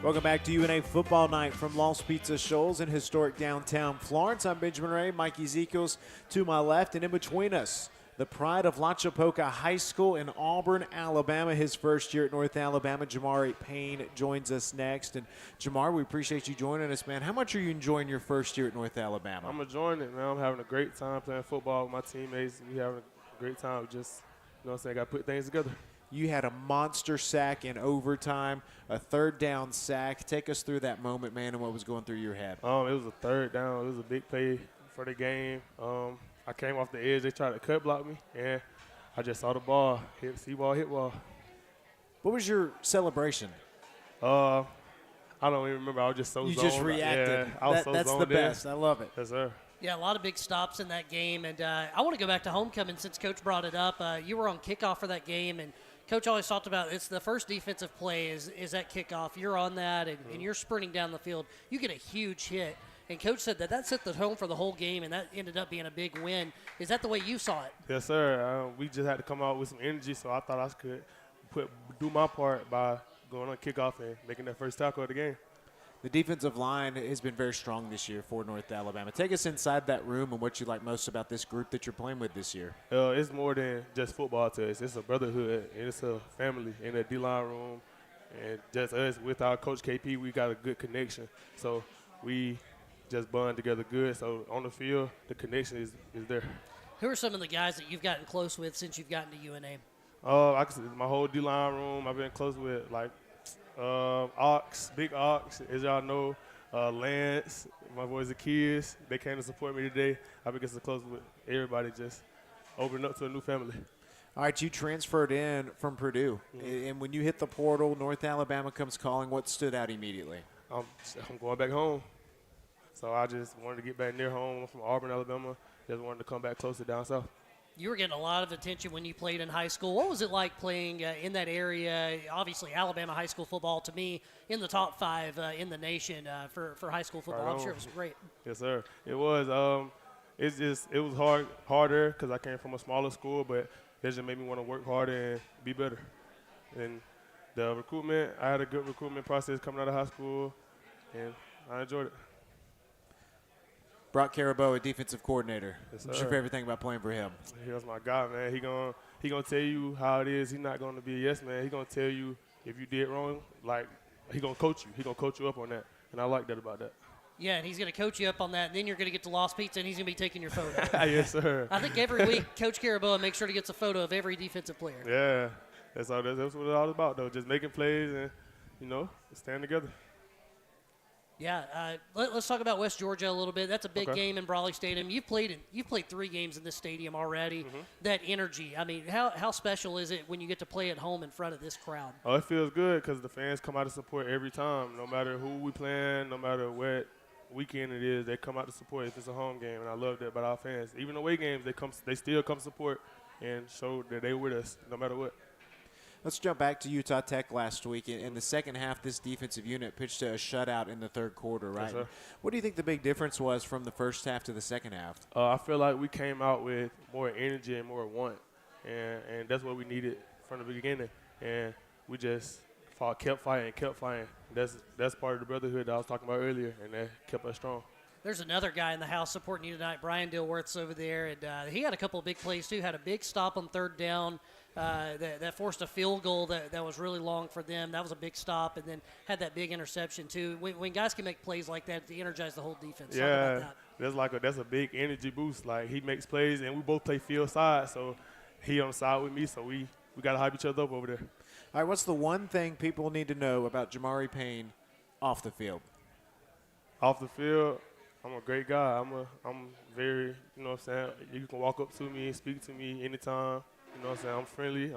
Welcome back to UNA Football Night from Lost Pizza Shoals in historic downtown Florence. I'm Benjamin Ray, Mike Ezekiels to my left, and in between us, the pride of La Chapoca High School in Auburn, Alabama. His first year at North Alabama, Jamari Payne joins us next. And Jamar, we appreciate you joining us, man. How much are you enjoying your first year at North Alabama? I'm enjoying it, man. I'm having a great time playing football with my teammates. We having a great time. Just, you know what I'm saying, got to put things together. You had a monster sack in overtime, a third down sack. Take us through that moment, man, and what was going through your head. It was a third down. It was a big play for the game. I came off the edge. They tried to cut block me, and I just saw the ball. See ball, hit ball. What was your celebration? I don't even remember. I was just so zoned. You just reacted. Yeah, I was so that's zoned the best. in. I love it. Yes, sir. Yeah, a lot of big stops in that game. And I want to go back to homecoming since Coach brought it up. You were on kickoff for that game, and Coach always talked about it's the first defensive play is that kickoff. You're on that, and you're sprinting down the field. You get a huge hit. And Coach said that set the tone for the whole game, and that ended up being a big win. Is that the way you saw it? Yes, sir. We just had to come out with some energy, so I thought I could do my part by going on kickoff and making that first tackle of the game. The defensive line has been very strong this year for North Alabama. Take us inside that room and what you like most about this group that you're playing with this year. It's more than just football to us. It's a brotherhood, and it's a family in the D-line room. And just us with our Coach KP, we got a good connection. So we just bond together good. So on the field, the connection is there. Who are some of the guys that you've gotten close with since you've gotten to UNA? I can say my whole D-line room, I've been close with, like, Ox, Big Ox, as y'all know, Lance, my boys, the kids, they came to support me today. I've been getting close with everybody, just opening up to a new family. All right, you transferred in from Purdue, and when you hit the portal, North Alabama comes calling. What stood out immediately? I'm going back home. So I just wanted to get back near home. I'm from Auburn, Alabama. Just wanted to come back closer down south. You were getting a lot of attention when you played in high school. What was it like playing in that area? Obviously, Alabama high school football, to me, in the top 5 in the nation for high school football. Right I'm sure it was great. Yes, sir. It was. It was harder because I came from a smaller school, but it just made me want to work harder and be better. And the recruitment, I had a good recruitment process coming out of high school, and I enjoyed it. Brock Caraboa, defensive coordinator. Yes, What's your favorite thing about playing for him? He was my guy, man. He gonna tell you how it is. He's not gonna be a yes man. He gonna tell you if you did wrong. Like, he gonna coach you. He gonna coach you up on that, and I like that about that. Yeah, and he's going to coach you up on that, and then you're going to get to Lost Pizza, and he's going to be taking your photo. Yes, sir. I think every week Coach Caraboa makes sure to get a photo of every defensive player. Yeah, that's what it's all about, though. Just making plays and staying together. Yeah, let's talk about West Georgia a little bit. That's a big game in Brawley Stadium. You've played 3 games in this stadium already. Mm-hmm. That energy. I mean, how special is it when you get to play at home in front of this crowd? Oh, it feels good because the fans come out to support every time, no matter who we playing, no matter what weekend it is. They come out to support if it's a home game, and I love that about our fans. Even away games, they still come support and show that they with us no matter what. Let's jump back to Utah Tech last week. In the second half, this defensive unit pitched a shutout in the third quarter, right? Yes, what do you think the big difference was from the first half to the second half? I feel like we came out with more energy and more want, and that's what we needed from the beginning. And we just kept fighting. That's part of the brotherhood that I was talking about earlier, and that kept us strong. There's another guy in the house supporting you tonight, Brian Dilworth's over there, and he had a couple of big plays too. Had a big stop on third down that forced a field goal that was really long for them. That was a big stop, and then had that big interception too. When guys can make plays like that, they energize the whole defense. Yeah, that's a big energy boost. Like, he makes plays, and we both play field side, so he on the side with me, so we got to hype each other up over there. All right, what's the one thing people need to know about Jamari Payne off the field? Off the field, I'm a great guy. I'm very, you know what I'm saying, you can walk up to me and speak to me anytime. You know what I'm saying, I'm friendly.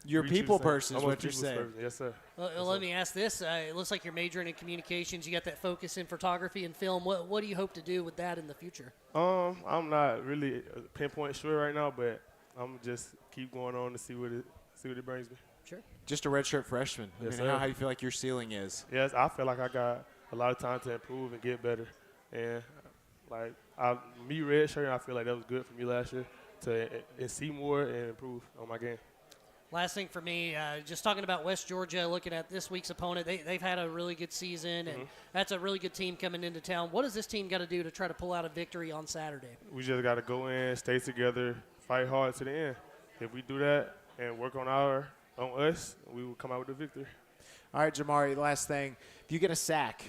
You're a people person is what you're saying. Yes, sir. Well, let me ask this. It looks like you're majoring in communications. You got that focus in photography and film. What do you hope to do with that in the future? I'm not really pinpoint sure right now, but I'm just keep going on to see what it brings me. Sure. Just a redshirt freshman. Yes, how you feel like your ceiling is? Yes, I feel like I got a lot of time to improve and get better. And, like, me redshirt, I feel like that was good for me last year to see more and improve on my game. Last thing for me, just talking about West Georgia, looking at this week's opponent, they've had a really good season, and that's a really good team coming into town. What does this team got to do to try to pull out a victory on Saturday? We just got to go in, stay together, fight hard to the end. If we do that and work on us, we will come out with a victory. All right, Jamari, last thing. If you get a sack,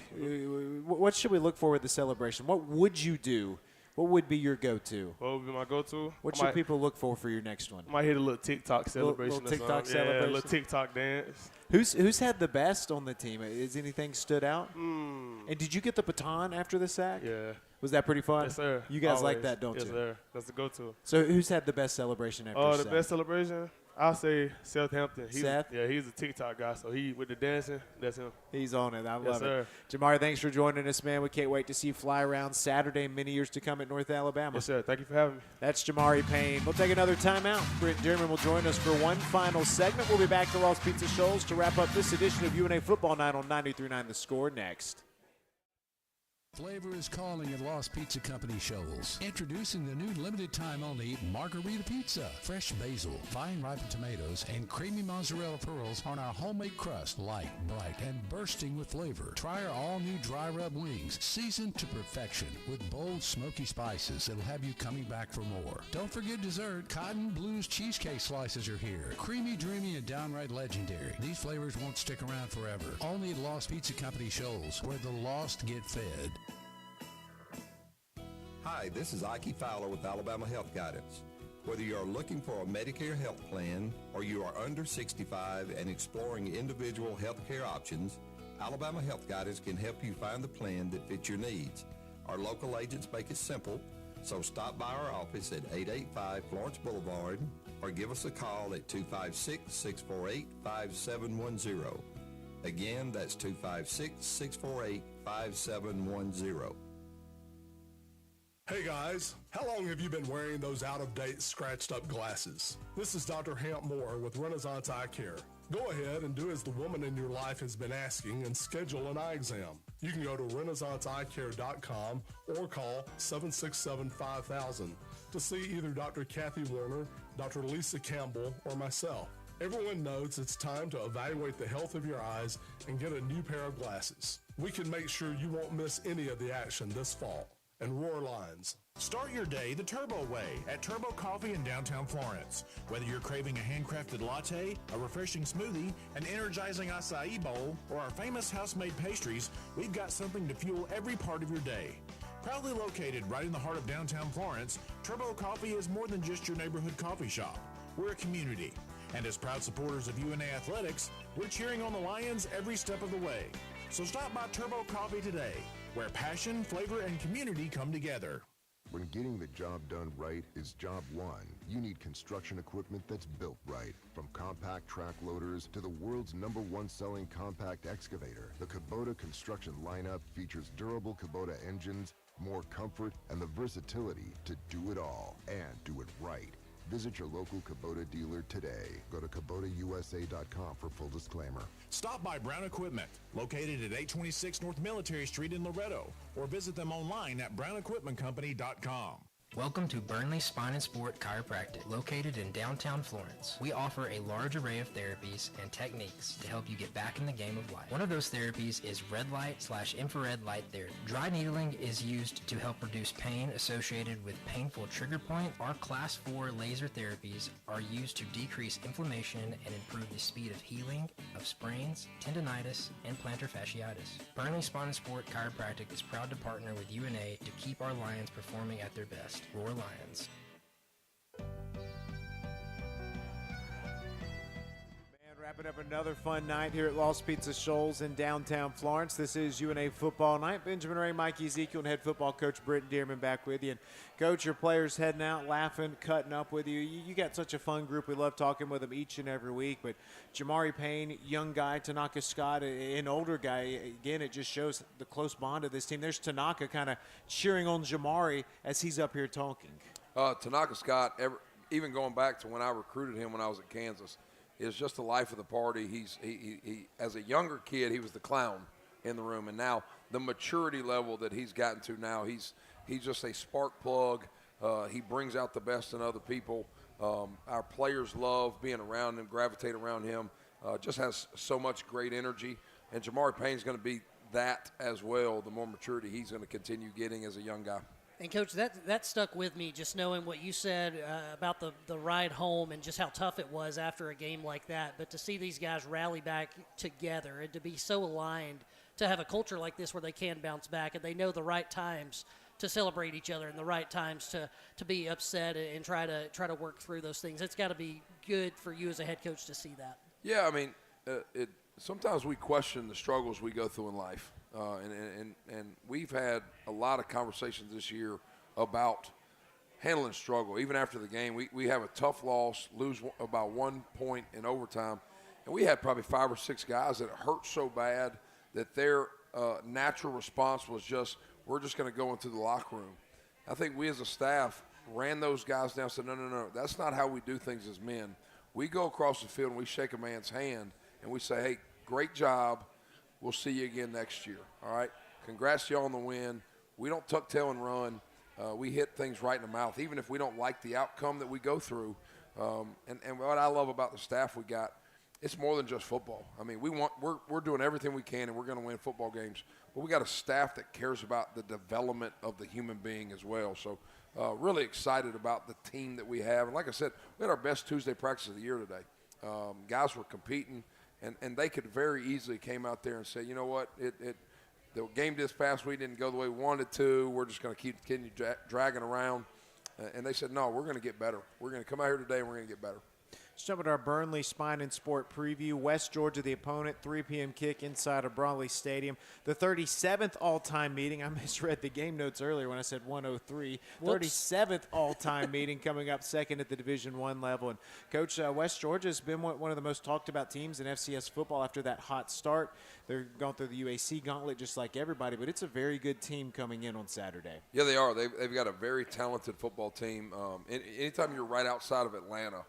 what should we look for with the celebration? What would you do? What would be your go-to? What would be my go-to? What should people look for your next one? I might hit a little TikTok celebration. Little TikTok celebration? Yeah, a little TikTok dance. Who's had the best on the team? Is anything stood out? And did you get the baton after the sack? Yeah. Was that pretty fun? Yes, sir. You guys Always. like that, don't you? Yes, sir. That's the go-to. So who's had the best celebration after the sack? best celebration? I'll say Southampton. Seth? Yeah, he's a TikTok guy, so he with the dancing, that's him. He's on it. I love Yes, sir. it. Jamari, thanks for joining us, man. We can't wait to see you fly around Saturday, many years to come at North Alabama. Yes, sir. Thank you for having me. That's Jamari Payne. We'll take another timeout. Britt Dearman will join us for one final segment. We'll be back to Lost Pizza Shoals to wrap up this edition of UNA Football Night on 93.9 The Score next. Flavor is calling at Lost Pizza Company Shoals. Introducing the new limited time only Margarita Pizza. Fresh basil, fine ripened tomatoes, and creamy mozzarella pearls on our homemade crust. Light, bright, and bursting with flavor. Try our all new dry rub wings, seasoned to perfection with bold smoky spices that'll have you coming back for more. Don't forget dessert. Cotton Blues cheesecake slices are here. Creamy, dreamy, and downright legendary. These flavors won't stick around forever. Only at Lost Pizza Company Shoals, where the lost get fed. Hi, this is Ike Fowler with Alabama Health Guidance. Whether you are looking for a Medicare health plan or you are under 65 and exploring individual health care options, Alabama Health Guidance can help you find the plan that fits your needs. Our local agents make it simple, so stop by our office at 885 Florence Boulevard or give us a call at 256-648-5710. Again, that's 256-648-5710. Hey guys, how long have you been wearing those out-of-date, scratched-up glasses? This is Dr. Hamp Moore with Renaissance Eye Care. Go ahead and do as the woman in your life has been asking and schedule an eye exam. You can go to renaissanceeyecare.com or call 767-5000 to see either Dr. Kathy Warner, Dr. Lisa Campbell, or myself. Everyone knows it's time to evaluate the health of your eyes and get a new pair of glasses. We can make sure you won't miss any of the action this fall. And Roar Lines. Start your day the Turbo way at Turbo Coffee in downtown Florence. Whether you're craving a handcrafted latte, a refreshing smoothie, an energizing acai bowl, or our famous house-made pastries, we've got something to fuel every part of your day. Proudly located right in the heart of downtown Florence, Turbo Coffee is more than just your neighborhood coffee shop. We're a community. And as proud supporters of UNA Athletics, we're cheering on the Lions every step of the way. So stop by Turbo Coffee today, where passion, flavor, and community come together. When getting the job done right is job one, you need construction equipment that's built right. From compact track loaders to the world's #1 selling compact excavator, the Kubota construction lineup features durable Kubota engines, more comfort, and the versatility to do it all and do it right. Visit your local Kubota dealer today. Go to KubotaUSA.com for full disclaimer. Stop by Brown Equipment, located at 826 North Military Street in Loretto, or visit them online at brownequipmentcompany.com. Welcome to Burnley Spine and Sport Chiropractic, located in downtown Florence. We offer a large array of therapies and techniques to help you get back in the game of life. One of those therapies is red light/infrared light therapy. Dry needling is used to help reduce pain associated with painful trigger point. Our Class 4 laser therapies are used to decrease inflammation and improve the speed of healing of sprains, tendonitis, and plantar fasciitis. Burnley Spine and Sport Chiropractic is proud to partner with UNA to keep our Lions performing at their best. Roar Lions. Wrapping up another fun night here at Lost Pizza Shoals in downtown Florence. This is UNA Football Night. Benjamin Ray, Mike Ezekiel, and head football coach Britt Dearman back with you. And Coach, your players heading out, laughing, cutting up with you. You got such a fun group. We love talking with them each and every week. But Jamari Payne, young guy, Tanaka Scott, an older guy. Again, it just shows the close bond of this team. There's Tanaka kind of cheering on Jamari as he's up here talking. Tanaka Scott, even going back to when I recruited him when I was at Kansas, is just the life of the party. He as a younger kid, he was the clown in the room, and now the maturity level that he's gotten to now, he's just a spark plug. He brings out the best in other people. Our players love being around him, gravitate around him. Just has so much great energy. And Jamari Payne's going to be that as well, the more maturity he's going to continue getting as a young guy. And, Coach, that stuck with me, just knowing what you said about the ride home and just how tough it was after a game like that. But to see these guys rally back together and to be so aligned, to have a culture like this where they can bounce back and they know the right times to celebrate each other and the right times to be upset and try to work through those things. It's got to be good for you as a head coach to see that. Yeah, I mean, sometimes we question the struggles we go through in life. And we've had a lot of conversations this year about handling struggle. Even after the game, we have a tough loss, lose about 1 point in overtime, and we had probably 5 or 6 guys that hurt so bad that their natural response was just, we're just going to go into the locker room. I think we as a staff ran those guys down and said, no, that's not how we do things as men. We go across the field and we shake a man's hand and we say, hey, great job. We'll see you again next year, all right? Congrats to y'all on the win. We don't tuck tail and run. We hit things right in the mouth, even if we don't like the outcome that we go through. And what I love about the staff we got, it's more than just football. I mean, we're doing everything we can, and we're going to win football games. But we got a staff that cares about the development of the human being as well. So really excited about the team that we have. And like I said, we had our best Tuesday practice of the year today. Guys were competing. And they could very easily came out there and say, you know what, the game this past week didn't go the way we wanted to. We're just going to continue dragging around. And they said, no, we're going to get better. We're going to come out here today and we're going to get better. Let's jump into our Burnley Spine and Sport preview. West Georgia, the opponent, 3 p.m. kick inside of Brawley Stadium. The 37th all-time meeting. I misread the game notes earlier when I said 103. Whoops. 37th all-time meeting coming up second at the Division I level. And, Coach, West Georgia has been one of the most talked-about teams in FCS football after that hot start. They're going through the UAC gauntlet just like everybody, but it's a very good team coming in on Saturday. Yeah, they are. They've got a very talented football team. Anytime you're right outside of Atlanta,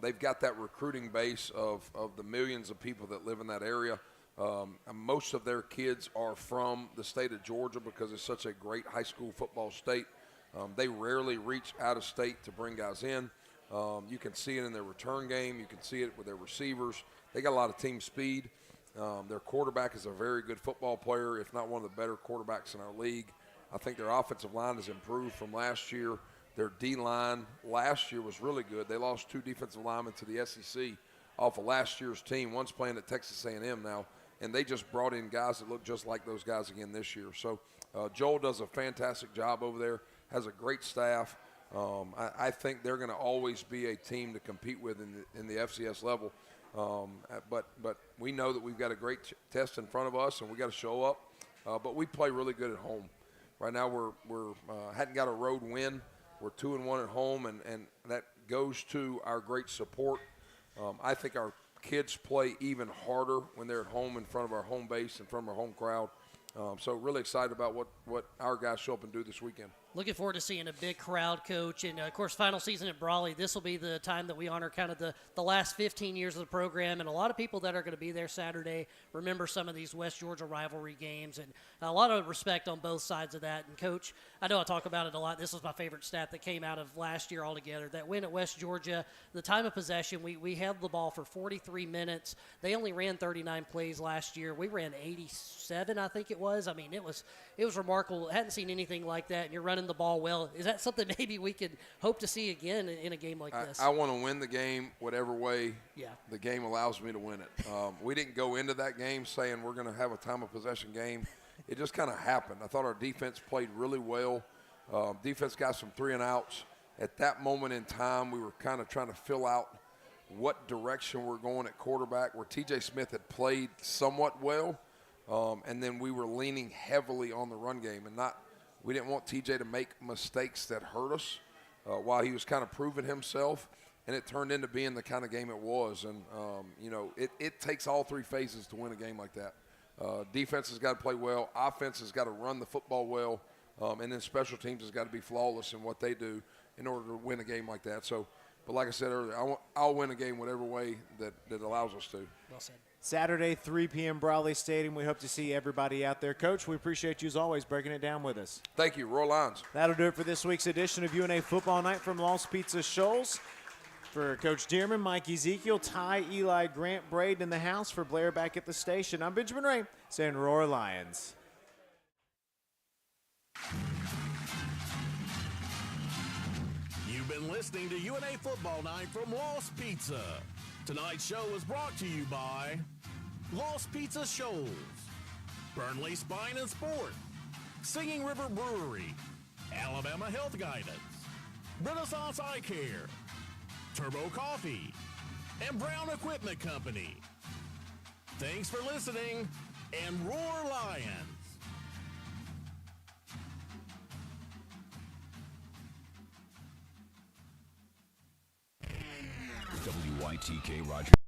they've got that recruiting base of the millions of people that live in that area. Most of their kids are from the state of Georgia because it's such a great high school football state. They rarely reach out of state to bring guys in. You can see it in their return game. You can see it with their receivers. They got a lot of team speed. Their quarterback is a very good football player, if not one of the better quarterbacks in our league. I think their offensive line has improved from last year. Their D-line last year was really good. They lost 2 defensive linemen to the SEC off of last year's team. One's playing at Texas A&M now, and they just brought in guys that look just like those guys again this year. So Joel does a fantastic job over there, has a great staff. I think they're going to always be a team to compete with in the FCS level. But we know that we've got a great test in front of us, and we got to show up. But we play really good at home. Right now we're hadn't got a road win. We're 2-1 at home, and that goes to our great support. I think our kids play even harder when they're at home in front of our home base, in front of our home crowd. So really excited about what our guys show up and do this weekend. Looking forward to seeing a big crowd, Coach. And, of course, final season at Brawley, this will be the time that we honor kind of the last 15 years of the program. And a lot of people that are going to be there Saturday remember some of these West Georgia rivalry games. And a lot of respect on both sides of that. And, Coach, I know I talk about it a lot. This was my favorite stat that came out of last year altogether. That win at West Georgia, the time of possession, we held the ball for 43 minutes. They only ran 39 plays last year. We ran 87, I think it was. I mean, it was remarkable. I hadn't seen anything like that. And you're running the ball well. Is that something maybe we could hope to see again in a game like this? I want to win the game whatever way the game allows me to win it. We didn't go into that game saying we're going to have a time of possession game. It just kind of happened. I thought our defense played really well. Defense got some 3 and outs. At that moment in time, we were kind of trying to fill out what direction we're going at quarterback, where T.J. Smith had played somewhat well. And then we were leaning heavily on the run game, and we didn't want TJ to make mistakes that hurt us while he was kind of proving himself, and it turned into being the kind of game it was. And, it takes all 3 phases to win a game like that. Defense has got to play well. Offense has got to run the football well. And then special teams has got to be flawless in what they do in order to win a game like that. So, but like I said earlier, I'll win a game whatever way that allows us to. Well said. Saturday, 3 p.m. Brawley Stadium. We hope to see everybody out there. Coach, we appreciate you as always breaking it down with us. Thank you. Roy Lyons. That'll do it for this week's edition of UNA Football Night from Lost Pizza Shoals. For Coach Dearman, Mike Ezekiel, Ty, Eli, Grant, Braden in the house. For Blair back at the station, I'm Benjamin Ray saying Roar Lions. You've been listening to UNA Football Night from Lost Pizza. Tonight's show was brought to you by Lost Pizza Shoals, Burnley Spine and Sport, Singing River Brewery, Alabama Health Guidance, Renaissance Eye Care, Turbo Coffee, and Brown Equipment Company. Thanks for listening, and Roar Lions! WYTK Roger.